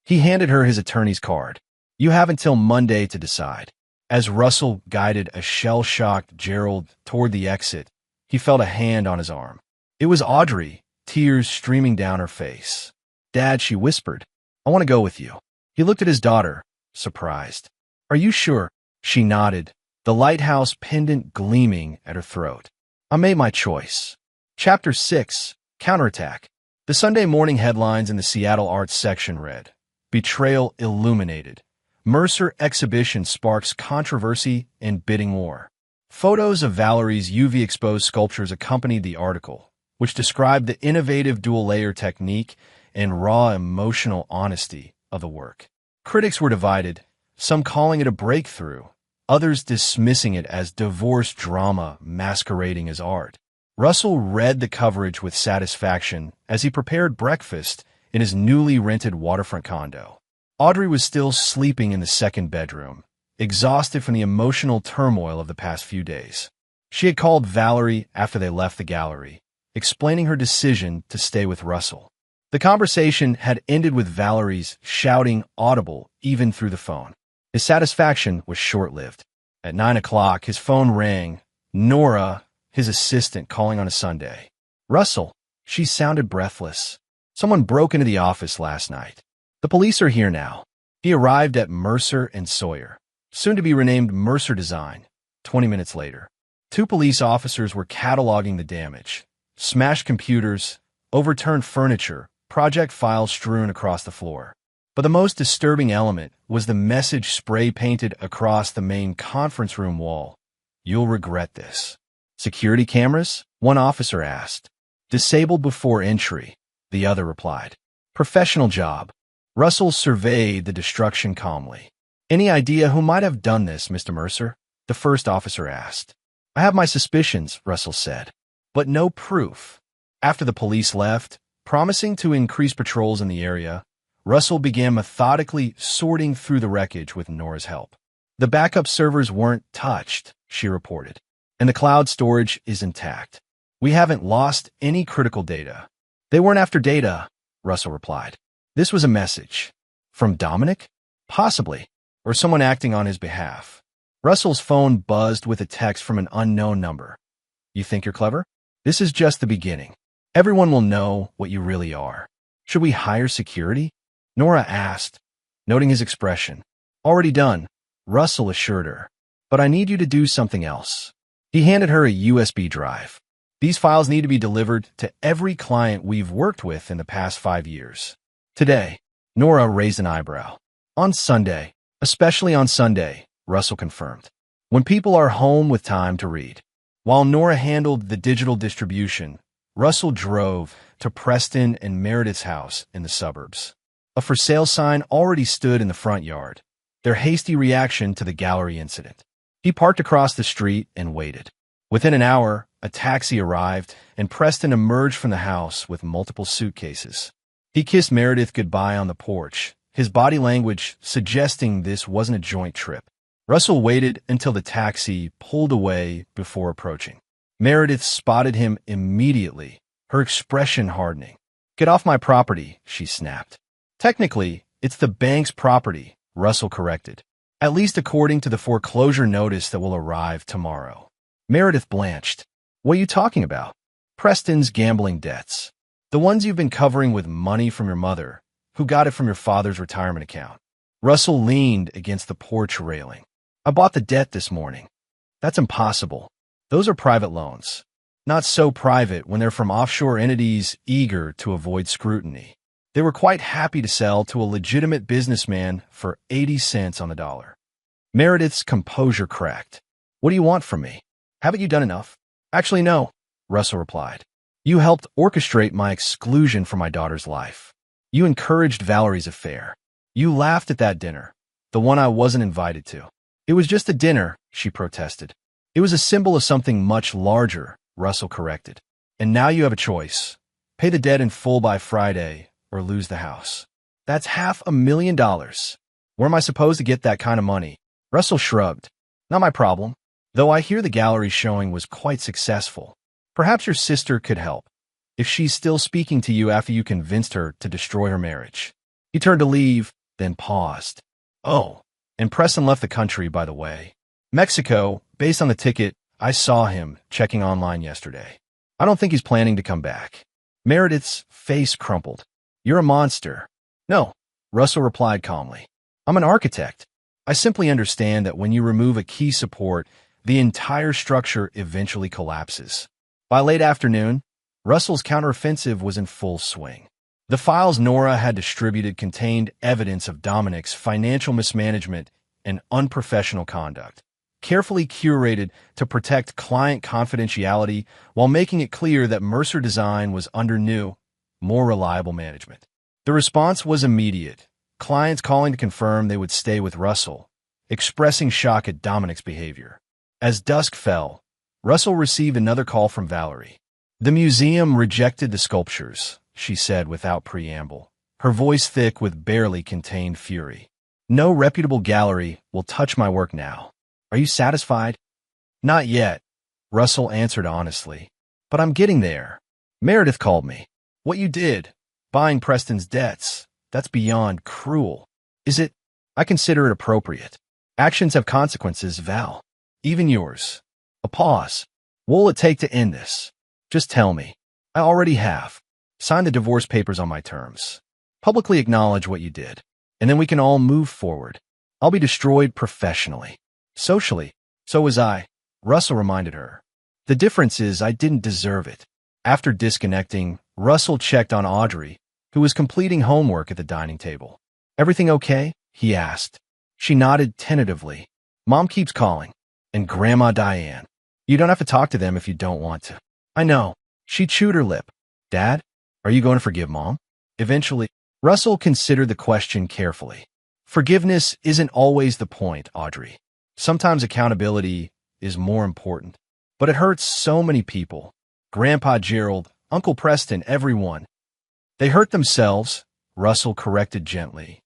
He handed her his attorney's card. You have until Monday to decide. As Russell guided a shell-shocked Gerald toward the exit, he felt a hand on his arm. It was Audrey, tears streaming down her face. Dad, she whispered, I want to go with you. He looked at his daughter, surprised. Are you sure? She nodded, the lighthouse pendant gleaming at her throat. I made my choice. Chapter 6, Counterattack. The Sunday morning headlines in the Seattle Arts section read, Betrayal Illuminated. Mercer exhibition sparks controversy and bidding war. Photos of Valerie's UV-exposed sculptures accompanied the article, which described the innovative dual-layer technique and raw emotional honesty of the work. Critics were divided, some calling it a breakthrough, others dismissing it as divorce drama masquerading as art. Russell read the coverage with satisfaction as he prepared breakfast in his newly rented waterfront condo. Audrey was still sleeping in the second bedroom, exhausted from the emotional turmoil of the past few days. She had called Valerie after they left the gallery, explaining her decision to stay with Russell. The conversation had ended with Valerie's shouting audible even through the phone. His satisfaction was short-lived. At 9 o'clock, his phone rang. Nora, his assistant, calling on a Sunday. Russell, she sounded breathless. Someone broke into the office last night. The police are here now. He arrived at Mercer and Sawyer, soon to be renamed Mercer Design. 20 minutes later, 2 police officers were cataloging the damage. Smashed computers, overturned furniture, project files strewn across the floor. But the most disturbing element was the message spray-painted across the main conference room wall. You'll regret this. Security cameras? One officer asked. Disabled before entry, the other replied. Professional job. Russell surveyed the destruction calmly. Any idea who might have done this, Mr. Mercer? The first officer asked. I have my suspicions, Russell said, but no proof. After the police left, promising to increase patrols in the area, Russell began methodically sorting through the wreckage with Nora's help. The backup servers weren't touched, she reported. and the cloud storage is intact. We haven't lost any critical data. They weren't after data, Russell replied. This was a message. From Dominic? Possibly. Or someone acting on his behalf. Russell's phone buzzed with a text from an unknown number. You think you're clever? This is just the beginning. Everyone will know what you really are. Should we hire security? Nora asked, noting his expression. Already done, Russell assured her. But I need you to do something else. He handed her a USB drive. These files need to be delivered to every client we've worked with in the past 5 years. Today, Nora raised an eyebrow. On Sunday, especially on Sunday, Russell confirmed. When people are home with time to read. While Nora handled the digital distribution, Russell drove to Preston and Meredith's house in the suburbs. A for sale sign already stood in the front yard, their hasty reaction to the gallery incident. He parked across the street and waited. Within an hour, a taxi arrived, and Preston emerged from the house with multiple suitcases. He kissed Meredith goodbye on the porch, his body language suggesting this wasn't a joint trip. Russell waited until the taxi pulled away before approaching. Meredith spotted him immediately, her expression hardening. Get off my property, she snapped. Technically, it's the bank's property, Russell corrected. At least according to the foreclosure notice that will arrive tomorrow. Meredith blanched. What are you talking about? Preston's gambling debts. The ones you've been covering with money from your mother, who got it from your father's retirement account. Russell leaned against the porch railing. I bought the debt this morning. That's impossible. Those are private loans. Not so private when they're from offshore entities eager to avoid scrutiny. They were quite happy to sell to a legitimate businessman for 80 cents on the dollar. Meredith's composure cracked. What do you want from me? Haven't you done enough? Actually, no, Russell replied. You helped orchestrate my exclusion from my daughter's life. You encouraged Valerie's affair. You laughed at that dinner, the one I wasn't invited to. It was just a dinner, she protested. It was a symbol of something much larger, Russell corrected. And now you have a choice. Pay the debt in full by Friday or lose the house. That's $500,000. Where am I supposed to get that kind of money? Russell shrugged. Not my problem. Though I hear the gallery showing was quite successful. Perhaps your sister could help, if she's still speaking to you after you convinced her to destroy her marriage. He turned to leave, then paused. Oh, and Preston left the country, by the way. Mexico, based on the ticket, I saw him checking online yesterday. I don't think he's planning to come back. Meredith's face crumpled. You're a monster. No, Russell replied calmly. I'm an architect. I simply understand that when you remove a key support, the entire structure eventually collapses. By late afternoon, Russell's counteroffensive was in full swing. The files Nora had distributed contained evidence of Dominic's financial mismanagement and unprofessional conduct, carefully curated to protect client confidentiality while making it clear that Mercer Design was under new, more reliable management. The response was immediate, clients calling to confirm they would stay with Russell, expressing shock at Dominic's behavior. As dusk fell, Russell received another call from Valerie. The museum rejected the sculptures, she said without preamble, her voice thick with barely contained fury. No reputable gallery will touch my work now. Are you satisfied? Not yet, Russell answered honestly. But I'm getting there. Meredith called me. What you did, buying Preston's debts, that's beyond cruel. Is it? I consider it appropriate. Actions have consequences, Val. Even yours. A pause. What will it take to end this? Just tell me. I already have. Sign the divorce papers on my terms. Publicly acknowledge what you did. And then we can all move forward. I'll be destroyed professionally. Socially. So was I. Russell reminded her. The difference is I didn't deserve it. After disconnecting, Russell checked on Audrey, who was completing homework at the dining table. Everything okay? He asked. She nodded tentatively. Mom keeps calling. And Grandma Diane. You don't have to talk to them if you don't want to. I know. She chewed her lip. Dad, are you going to forgive Mom? Eventually, Russell considered the question carefully. Forgiveness isn't always the point, Audrey. Sometimes accountability is more important. But it hurts so many people. Grandpa Gerald, Uncle Preston, everyone. They hurt themselves, Russell corrected gently.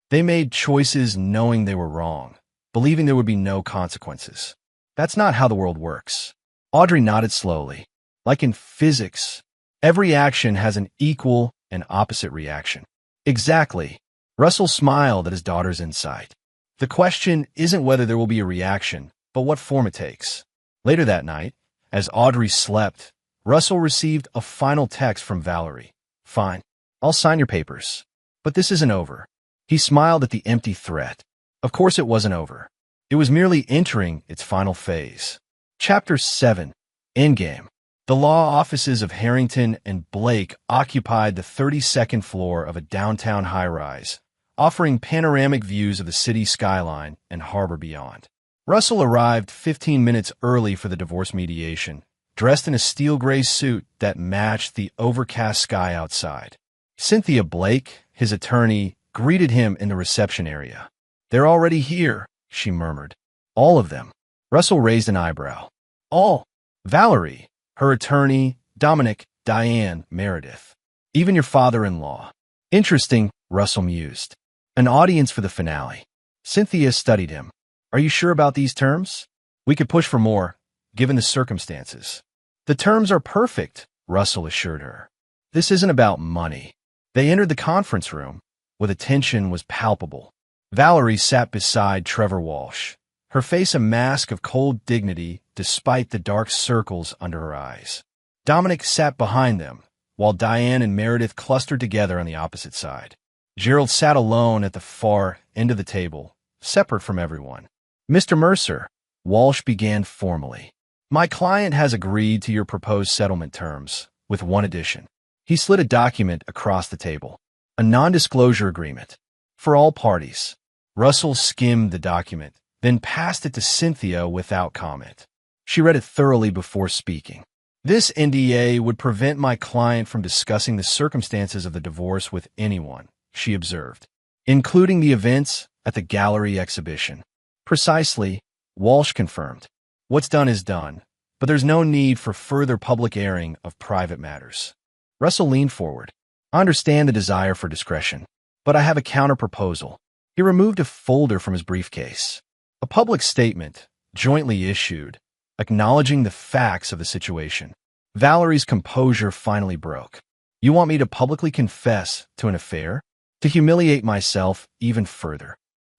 They made choices knowing they were wrong, believing there would be no consequences. That's not how the world works. Audrey nodded slowly. Like in physics, every action has an equal and opposite reaction. Exactly. Russell smiled at his daughter's insight. The question isn't whether there will be a reaction, but what form it takes. Later that night, as Audrey slept, Russell received a final text from Valerie. Fine, I'll sign your papers. But this isn't over. He smiled at the empty threat. Of course it wasn't over. It was merely entering its final phase. Chapter 7. Endgame. The law offices of Harrington and Blake occupied the 32nd floor of a downtown high-rise, offering panoramic views of the city skyline and harbor beyond. Russell arrived 15 minutes early for the divorce mediation, dressed in a steel gray suit that matched the overcast sky outside. Cynthia Blake, his attorney, greeted him in the reception area. "They're already here," she murmured. "All of them." Russell raised an eyebrow. "All?" "Valerie, her attorney, Dominic, Diane, Meredith. Even your father-in-law." "Interesting," Russell mused. "An audience for the finale." Cynthia studied him. "Are you sure about these terms? We could push for more, given the circumstances." "The terms are perfect," Russell assured her. "This isn't about money." They entered the conference room, where the tension was palpable. Valerie sat beside Trevor Walsh, her face a mask of cold dignity despite the dark circles under her eyes. Dominic sat behind them, while Diane and Meredith clustered together on the opposite side. Gerald sat alone at the far end of the table, separate from everyone. "Mr. Mercer," Walsh began formally, "my client has agreed to your proposed settlement terms, with one addition." He slid a document across the table. "A non-disclosure agreement. For all parties." Russell skimmed the document, then passed it to Cynthia without comment. She read it thoroughly before speaking. "This NDA would prevent my client from discussing the circumstances of the divorce with anyone," she observed, "including the events at the gallery exhibition." "Precisely," Walsh confirmed. "What's done is done, but there's no need for further public airing of private matters." Russell leaned forward. "I understand the desire for discretion, but I have a counter-proposal." He removed a folder from his briefcase. A public statement, jointly issued, acknowledging the facts of the situation. Valerie's composure finally broke. "You want me to publicly confess to an affair? To humiliate myself even further?"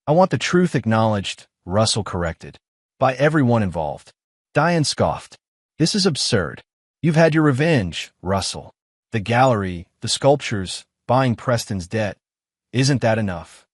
"I want the truth acknowledged," Russell corrected, "by everyone involved." Diane scoffed. "This is absurd. You've had your revenge, Russell. The gallery, the sculptures, buying Preston's debt. Isn't that enough?"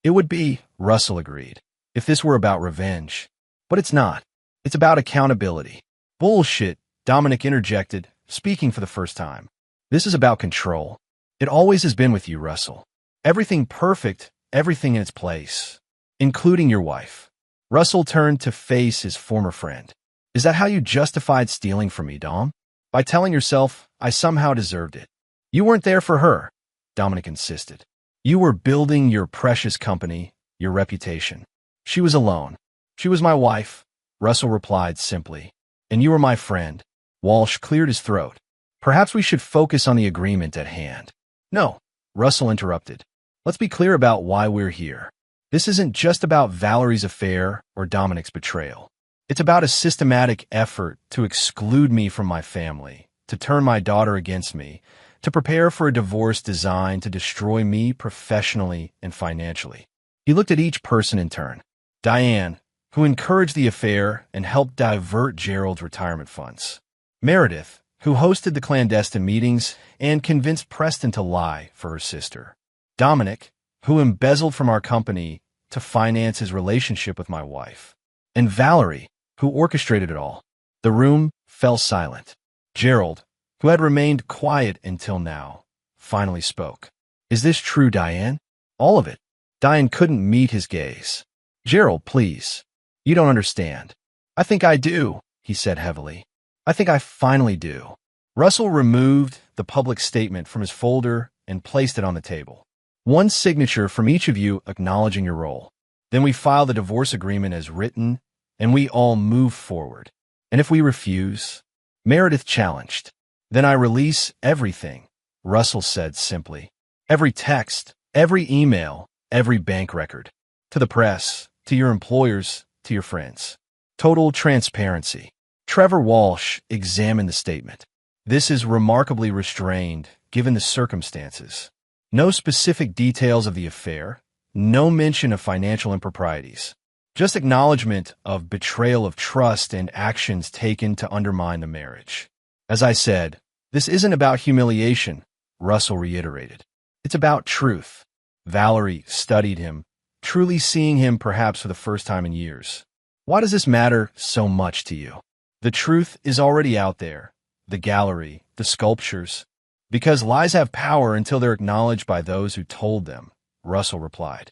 "It would be," Russell agreed, "if this were about revenge. But it's not. It's about accountability." "Bullshit," Dominic interjected, speaking for the first time. "This is about control. It always has been with you, Russell. Everything perfect, everything in its place, including your wife." Russell turned to face his former friend. "Is that how you justified stealing from me, Dom? By telling yourself I somehow deserved it?" "You weren't there for her," Dominic insisted. "You were building your precious company, your reputation. She was alone. She was my wife," Russell replied simply. "And you were my friend." Walsh cleared his throat. "Perhaps we should focus on the agreement at hand." "No," Russell interrupted. "Let's be clear about why we're here. This isn't just about Valerie's affair or Dominic's betrayal. It's about a systematic effort to exclude me from my family, to turn my daughter against me, to prepare for a divorce designed to destroy me professionally and financially." He looked at each person in turn. Diane, who encouraged the affair and helped divert Gerald's retirement funds. Meredith, who hosted the clandestine meetings and convinced Preston to lie for her sister. Dominic, who embezzled from our company to finance his relationship with my wife. And Valerie, who orchestrated it all. The room fell silent. Gerald, who had remained quiet until now, finally spoke. "Is this true, Diane? All of it?" Diane couldn't meet his gaze. "Gerald, please. You don't understand." "I think I do," he said heavily. "I think I finally do." Russell removed the public statement from his folder and placed it on the table. "One signature from each of you acknowledging your role. Then we file the divorce agreement as written, and we all move forward. And if we refuse?" Meredith challenged. "Then I release everything," Russell said simply. "Every text, every email, every bank record. To the press, to your employers, to your friends. Total transparency. Trevor Walsh examined the statement. This is remarkably restrained, given the circumstances. No specific details of the affair, no mention of financial improprieties. Just acknowledgement of betrayal of trust and actions taken to undermine the marriage. As I said, this isn't about humiliation, Russell reiterated. It's about truth. Valerie studied him, truly seeing him perhaps for the first time in years. Why does this matter so much to you? The truth is already out there. The gallery, the sculptures. Because lies have power until they're acknowledged by those who told them, Russell replied.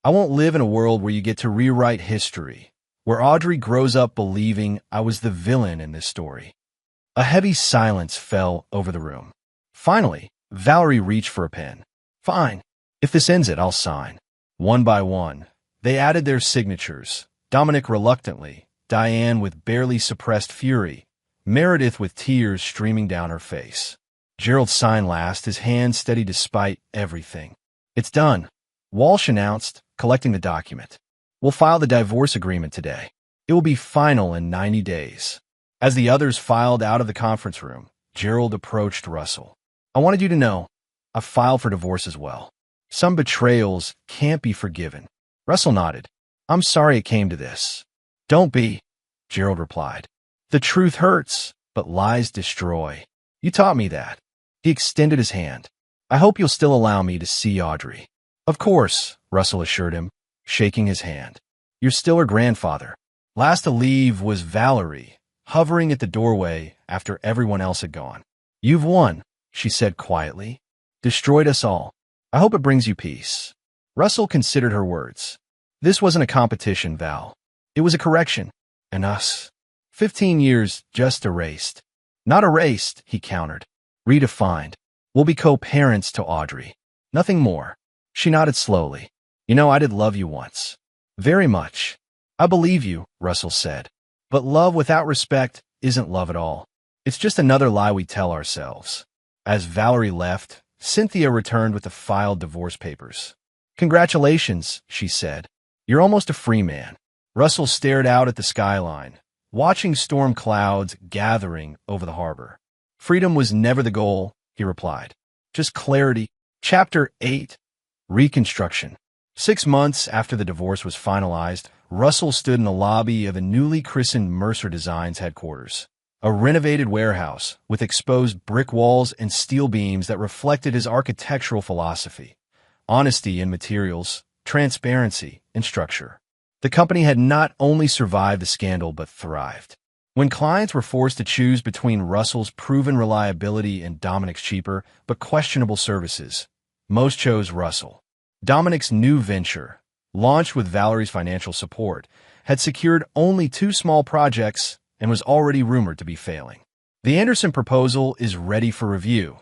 I won't live in a world where you get to rewrite history, where Audrey grows up believing I was the villain in this story. A heavy silence fell over the room. Finally, Valerie reached for a pen. Fine. If this ends it, I'll sign. One by one, they added their signatures. Dominic reluctantly, Diane with barely suppressed fury, Meredith with tears streaming down her face. Gerald signed last, his hand steady despite everything. It's done, Walsh announced, collecting the document. We'll file the divorce agreement today. It will be final in 90 days. As the others filed out of the conference room, Gerald approached Russell. I wanted you to know, I filed for divorce as well. Some betrayals can't be forgiven. Russell nodded. I'm sorry it came to this. Don't be, Gerald replied. The truth hurts, but lies destroy. You taught me that. He extended his hand. I hope you'll still allow me to see Audrey. Of course, Russell assured him, shaking his hand. You're still her grandfather. Last to leave was Valerie, hovering at the doorway after everyone else had gone. You've won, she said quietly. Destroyed us all. I hope it brings you peace. Russell considered her words. This wasn't a competition, Val. It was a correction. And us. 15 years just erased. Not erased, he countered. Redefined. We'll be co-parents to Audrey. Nothing more. She nodded slowly. You know, I did love you once. Very much. I believe you, Russell said. But love without respect isn't love at all. It's just another lie we tell ourselves. As Valerie left, Cynthia returned with the filed divorce papers. Congratulations, she said. You're almost a free man. Russell stared out at the skyline, watching storm clouds gathering over the harbor. Freedom was never the goal, he replied. Just clarity. Chapter 8. Reconstruction. 6 months after the divorce was finalized, Russell stood in the lobby of the newly christened Mercer Designs headquarters, a renovated warehouse with exposed brick walls and steel beams that reflected his architectural philosophy: honesty in materials, transparency in structure. The company had not only survived the scandal but thrived. When clients were forced to choose between Russell's proven reliability and Dominic's cheaper but questionable services, most chose Russell. Dominic's new venture, launched with Valerie's financial support, had secured only 2 small projects and was already rumored to be failing. The Anderson proposal is ready for review,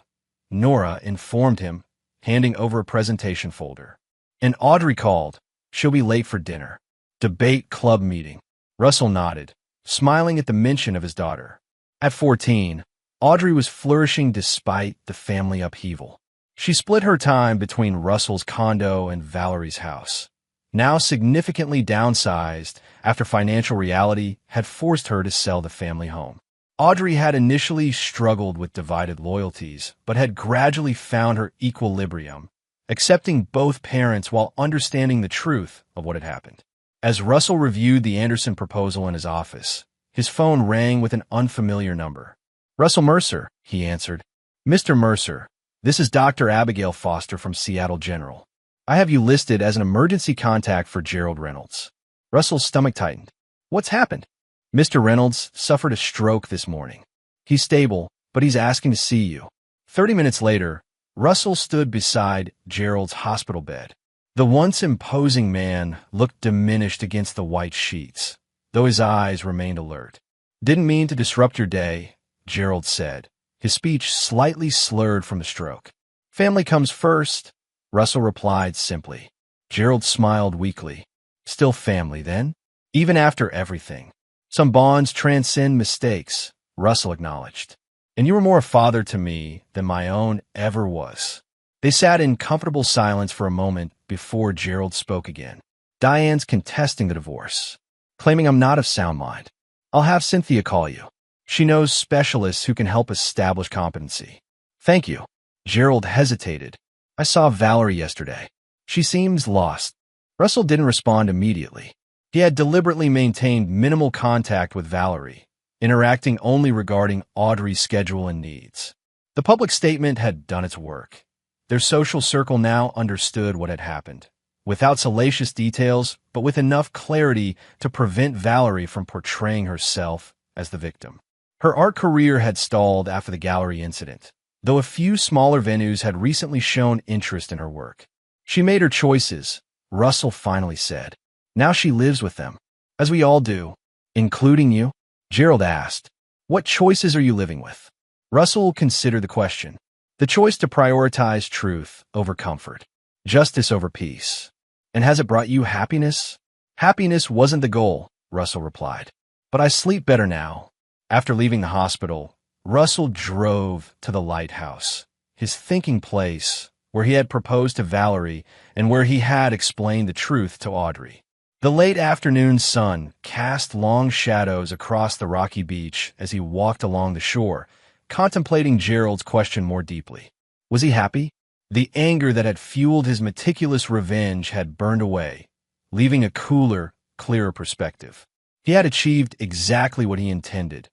Nora informed him, handing over a presentation folder. And Audrey called. She'll be late for dinner. Debate club meeting. Russell nodded, smiling at the mention of his daughter. At 14, Audrey was flourishing despite the family upheaval. She split her time between Russell's condo and Valerie's house, now significantly downsized after financial reality had forced her to sell the family home. Audrey had initially struggled with divided loyalties, but had gradually found her equilibrium, accepting both parents while understanding the truth of what had happened. As Russell reviewed the Anderson proposal in his office, his phone rang with an unfamiliar number. Russell Mercer, he answered. Mr. Mercer, this is Dr. Abigail Foster from Seattle General. I have you listed as an emergency contact for Gerald Reynolds. Russell's stomach tightened. What's happened? Mr. Reynolds suffered a stroke this morning. He's stable, but he's asking to see you. 30 minutes later, Russell stood beside Gerald's hospital bed. The once imposing man looked diminished against the white sheets, though his eyes remained alert. Didn't mean to disrupt your day, Gerald said, his speech slightly slurred from the stroke. Family comes first, Russell replied simply. Gerald smiled weakly. Still family, then? Even after everything. Some bonds transcend mistakes, Russell acknowledged. And you were more a father to me than my own ever was. They sat in comfortable silence for a moment before Gerald spoke again. Diane's contesting the divorce. claiming I'm not of sound mind. I'll have Cynthia call you. She knows specialists who can help establish competency. Thank you. Gerald hesitated. I saw Valerie yesterday. She seems lost. Russell didn't respond immediately. He had deliberately maintained minimal contact with Valerie, interacting only regarding Audrey's schedule and needs. The public statement had done its work. Their social circle now understood what had happened, without salacious details, but with enough clarity to prevent Valerie from portraying herself as the victim. Her art career had stalled after the gallery incident, though a few smaller venues had recently shown interest in her work. She made her choices, Russell finally said. Now she lives with them, as we all do, including you. Gerald asked, what choices are you living with? Russell considered the question. The choice to prioritize truth over comfort, justice over peace. And has it brought you happiness? Happiness wasn't the goal, Russell replied. But I sleep better now. After leaving the hospital, Russell drove to the lighthouse, his thinking place, where he had proposed to Valerie and where he had explained the truth to Audrey. The late afternoon sun cast long shadows across the rocky beach as he walked along the shore, contemplating Gerald's question more deeply. Was he happy? The anger that had fueled his meticulous revenge had burned away, leaving a cooler, clearer perspective. He had achieved exactly what he intended.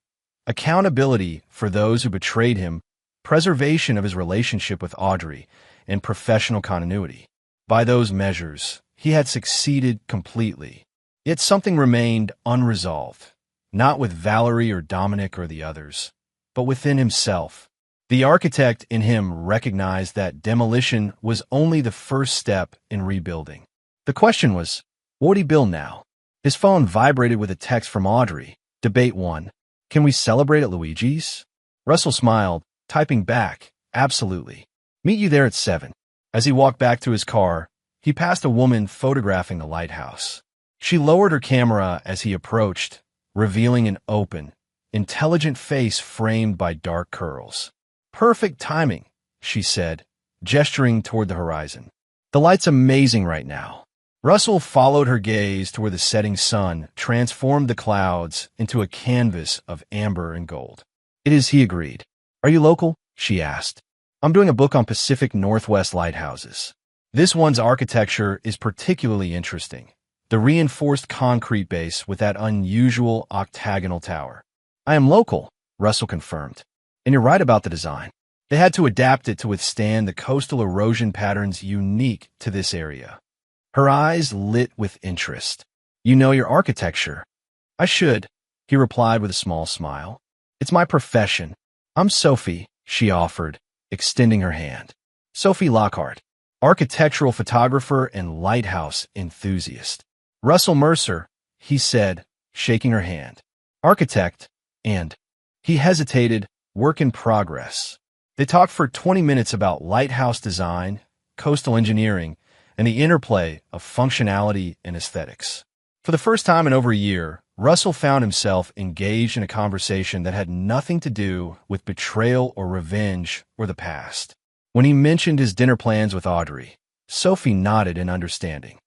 Accountability for those who betrayed him, preservation of his relationship with Audrey, and professional continuity. By those measures, he had succeeded completely. Yet something remained unresolved, not with Valerie or Dominic or the others, but within himself. The architect in him recognized that demolition was only the first step in rebuilding. The question was, what would he build now? His phone vibrated with a text from Audrey. Debate 1. Can we celebrate at Luigi's? Russell smiled, typing back, absolutely. Meet you there at 7. As he walked back to his car, he passed a woman photographing the lighthouse. She lowered her camera as he approached, revealing an open, intelligent face framed by dark curls. Perfect timing, she said, gesturing toward the horizon. The light's amazing right now. Russell followed her gaze to where the setting sun transformed the clouds into a canvas of amber and gold. It is, he agreed. Are you local? She asked. I'm doing a book on Pacific Northwest lighthouses. This one's architecture is particularly interesting. The reinforced concrete base with that unusual octagonal tower. I am local, Russell confirmed. And you're right about the design. They had to adapt it to withstand the coastal erosion patterns unique to this area. Her eyes lit with interest. You know your architecture. I should, he replied with a small smile. It's my profession. I'm Sophie, she offered, extending her hand. Sophie Lockhart, architectural photographer and lighthouse enthusiast. Russell Mercer, he said, shaking her hand. Architect, and he hesitated, work in progress. They talked for 20 minutes about lighthouse design, coastal engineering, and the interplay of functionality and aesthetics. For the first time in over a year, Russell found himself engaged in a conversation that had nothing to do with betrayal or revenge or the past. When he mentioned his dinner plans with Audrey, Sophie nodded in understanding.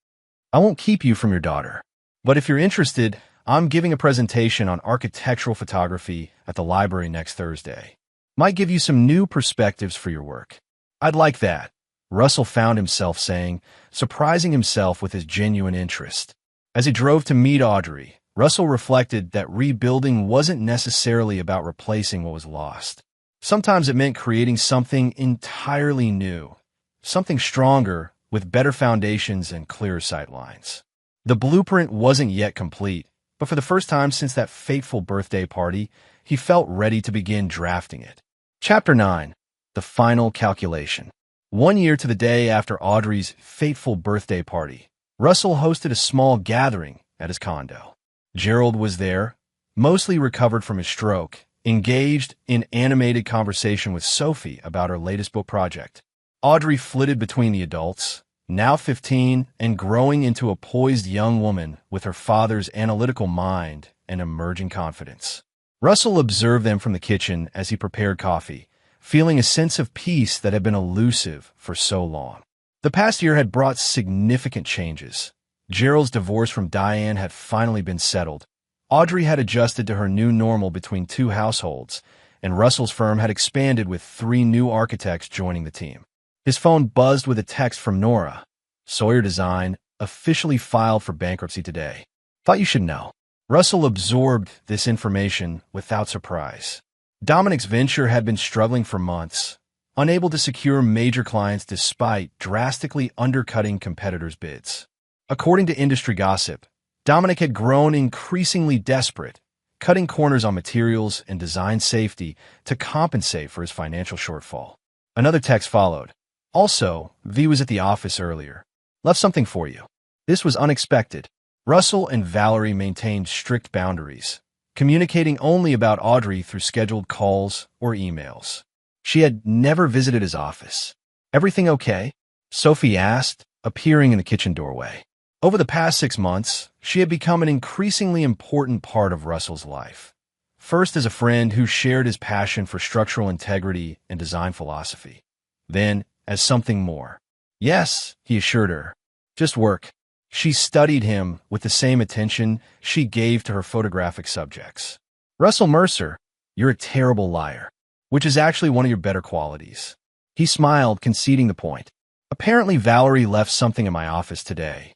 I won't keep you from your daughter, but if you're interested, I'm giving a presentation on architectural photography at the library next Thursday. Might give you some new perspectives for your work. I'd like that, Russell found himself saying, surprising himself with his genuine interest. As he drove to meet Audrey, Russell reflected that rebuilding wasn't necessarily about replacing what was lost. Sometimes it meant creating something entirely new, something stronger with better foundations and clearer sightlines. The blueprint wasn't yet complete, but for the first time since that fateful birthday party, he felt ready to begin drafting it. Chapter 9. The Final Calculation. 1 year to the day after Audrey's fateful birthday party, Russell hosted a small gathering at his condo. Gerald was there, mostly recovered from his stroke, engaged in animated conversation with Sophie about her latest book project. Audrey flitted between the adults, now 15 and growing into a poised young woman with her father's analytical mind and emerging confidence. Russell observed them from the kitchen as he prepared coffee, feeling a sense of peace that had been elusive for so long. The past year had brought significant changes, Gerald's divorce from Diane had finally been settled. Audrey had adjusted to her new normal between two households, and Russell's firm had expanded with 3 new architects joining the team. His phone buzzed with a text from Nora. Sawyer Design officially filed for bankruptcy today. Thought you should know. Russell absorbed this information without surprise. Dominic's venture had been struggling for months, unable to secure major clients despite drastically undercutting competitors' bids. According to industry gossip, Dominic had grown increasingly desperate, cutting corners on materials and design safety to compensate for his financial shortfall. Another text followed. Also, V was at the office earlier. Left something for you. This was unexpected. Russell and Valerie maintained strict boundaries, communicating only about Audrey through scheduled calls or emails. She had never visited his office. Everything okay? Sophie asked, appearing in the kitchen doorway. Over the past 6 months, she had become an increasingly important part of Russell's life. First as a friend who shared his passion for structural integrity and design philosophy. Then as something more. Yes, he assured her. Just work. She studied him with the same attention she gave to her photographic subjects. Russell Mercer, you're a terrible liar, which is actually one of your better qualities. He smiled, conceding the point. Apparently Valerie left something in my office today.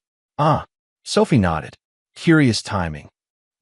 Sophie nodded. Curious timing.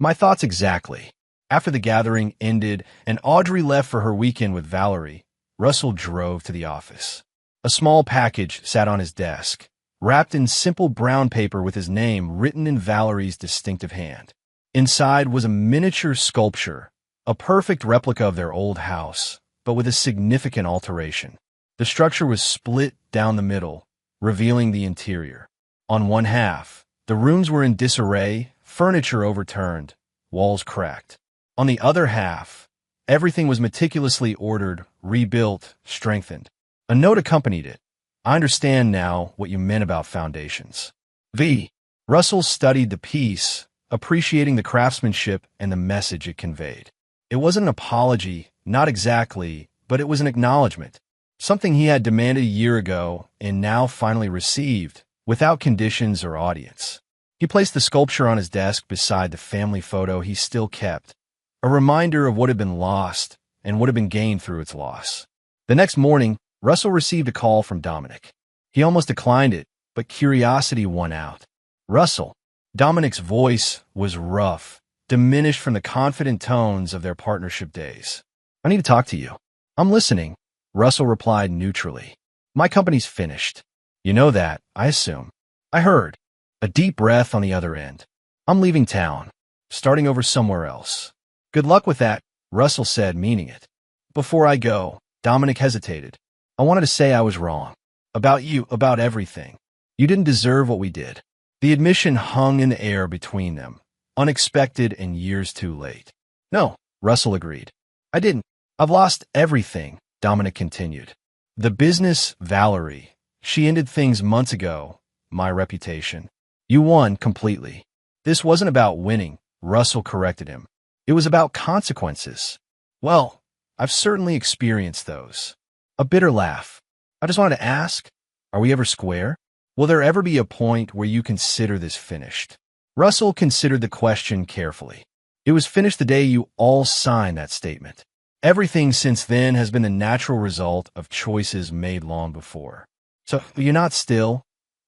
My thoughts exactly. After the gathering ended and Audrey left for her weekend with Valerie, Russell drove to the office. A small package sat on his desk, wrapped in simple brown paper with his name written in Valerie's distinctive hand. Inside was a miniature sculpture, a perfect replica of their old house, but with a significant alteration. The structure was split down the middle, revealing the interior. On one half, the rooms were in disarray, furniture overturned, walls cracked. On the other half, everything was meticulously ordered, rebuilt, strengthened. A note accompanied it. I understand now what you meant about foundations. V. Russell studied the piece, appreciating the craftsmanship and the message it conveyed. It wasn't an apology, not exactly, but it was an acknowledgement. Something he had demanded a year ago and now finally received, without conditions or audience. He placed the sculpture on his desk beside the family photo he still kept, a reminder of what had been lost and what had been gained through its loss. The next morning, Russell received a call from Dominic. He almost declined it, but curiosity won out. Russell. Dominic's voice was rough, diminished from the confident tones of their partnership days. I need to talk to you. I'm listening, Russell replied neutrally. My company's finished. You know that, I assume. I heard. A deep breath on the other end. I'm leaving town, starting over somewhere else. Good luck with that, Russell said, meaning it. Before I go, Dominic hesitated. I wanted to say I was wrong. About you, about everything. You didn't deserve what we did. The admission hung in the air between them, unexpected and years too late. No, Russell agreed. I didn't. I've lost everything, Dominic continued. The business, Valerie. She ended things months ago. My reputation. You won completely. This wasn't about winning, Russell corrected him. It was about consequences. Well, I've certainly experienced those. A bitter laugh. I just wanted to ask, are we ever square? Will there ever be a point where you consider this finished? Russell considered the question carefully. It was finished the day you all signed that statement. Everything since then has been the natural result of choices made long before. So you're not still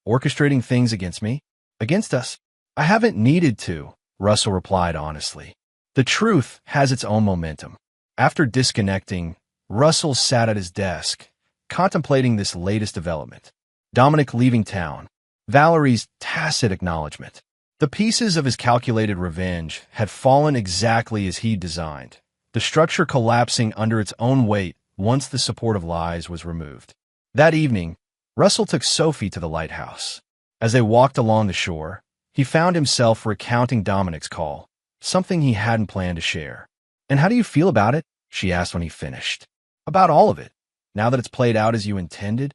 orchestrating things against me? Against us? I haven't needed to, Russell replied honestly. The truth has its own momentum. After disconnecting, Russell sat at his desk, contemplating this latest development. Dominic leaving town. Valerie's tacit acknowledgement. The pieces of his calculated revenge had fallen exactly as he designed, the structure collapsing under its own weight once the support of lies was removed. That evening, Russell took Sophie to the lighthouse. As they walked along the shore, he found himself recounting Dominic's call, something he hadn't planned to share. And how do you feel about it? She asked when he finished. About all of it, now that it's played out as you intended?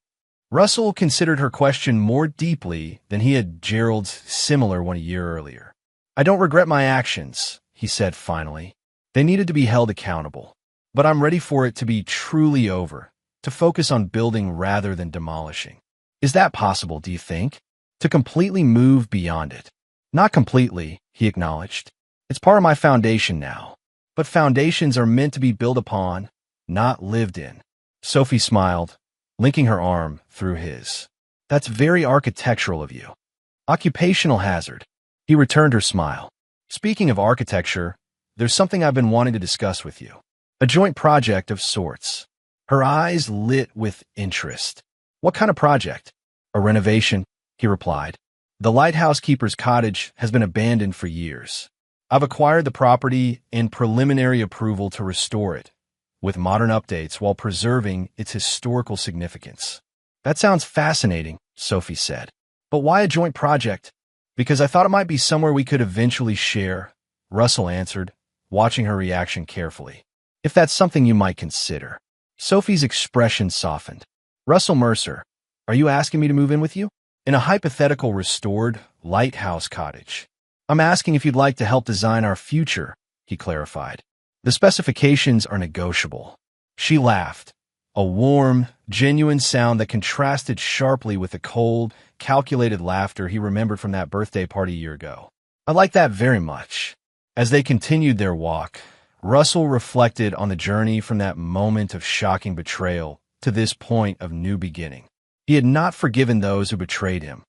Russell considered her question more deeply than he had Gerald's similar one a year earlier. I don't regret my actions, he said finally. They needed to be held accountable. But I'm ready for it to be truly over, to focus on building rather than demolishing. Is that possible, do you think? to completely move beyond it. Not completely, he acknowledged. It's part of my foundation now. But foundations are meant to be built upon, not lived in. Sophie smiled, linking her arm through his. That's very architectural of you. Occupational hazard. He returned her smile. Speaking of architecture, there's something I've been wanting to discuss with you. A joint project of sorts. Her eyes lit with interest. What kind of project? A renovation, he replied. The lighthouse keeper's cottage has been abandoned for years. I've acquired the property and preliminary approval to restore it, with modern updates while preserving its historical significance. That sounds fascinating, Sophie said. But why a joint project? Because I thought it might be somewhere we could eventually share, Russell answered, watching her reaction carefully. If that's something you might consider. Sophie's expression softened. Russell Mercer, are you asking me to move in with you? In a hypothetical restored lighthouse cottage. I'm asking if you'd like to help design our future, he clarified. The specifications are negotiable. She laughed, a warm, genuine sound that contrasted sharply with the cold, calculated laughter he remembered from that birthday party a year ago. I like that very much. As they continued their walk, Russell reflected on the journey from that moment of shocking betrayal to this point of new beginning. He had not forgiven those who betrayed him.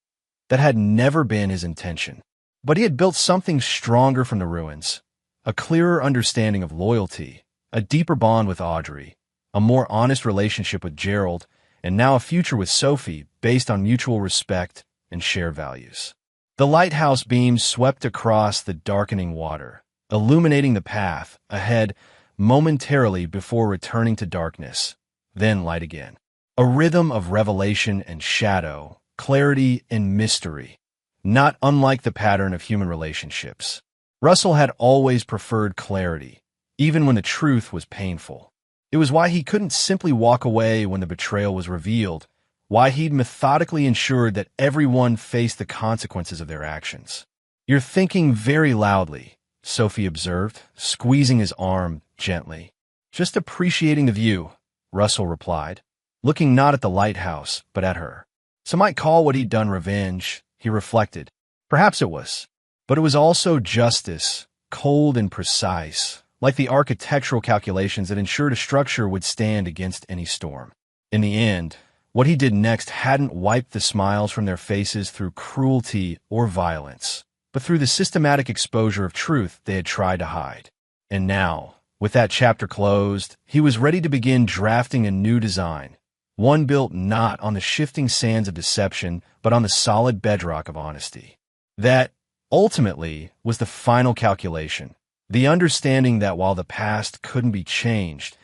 That had never been his intention. But he had built something stronger from the ruins, a clearer understanding of loyalty, a deeper bond with Audrey, a more honest relationship with Gerald, and now a future with Sophie based on mutual respect and shared values. The lighthouse beams swept across the darkening water, illuminating the path ahead momentarily before returning to darkness, then light again. A rhythm of revelation and shadow, clarity and mystery, not unlike the pattern of human relationships. Russell had always preferred clarity, even when the truth was painful. It was why he couldn't simply walk away when the betrayal was revealed, why he'd methodically ensured that everyone faced the consequences of their actions. You're thinking very loudly, Sophie observed, squeezing his arm gently. Just appreciating the view, Russell replied, looking not at the lighthouse, but at her. Some might call what he'd done revenge, he reflected. Perhaps it was. But it was also justice, cold and precise, like the architectural calculations that ensured a structure would stand against any storm. In the end, what he did next hadn't wiped the smiles from their faces through cruelty or violence, but through the systematic exposure of truth they had tried to hide. And now, with that chapter closed, he was ready to begin drafting a new design, one built not on the shifting sands of deception, but on the solid bedrock of honesty. That, ultimately, was the final calculation, the understanding that while the past couldn't be changed,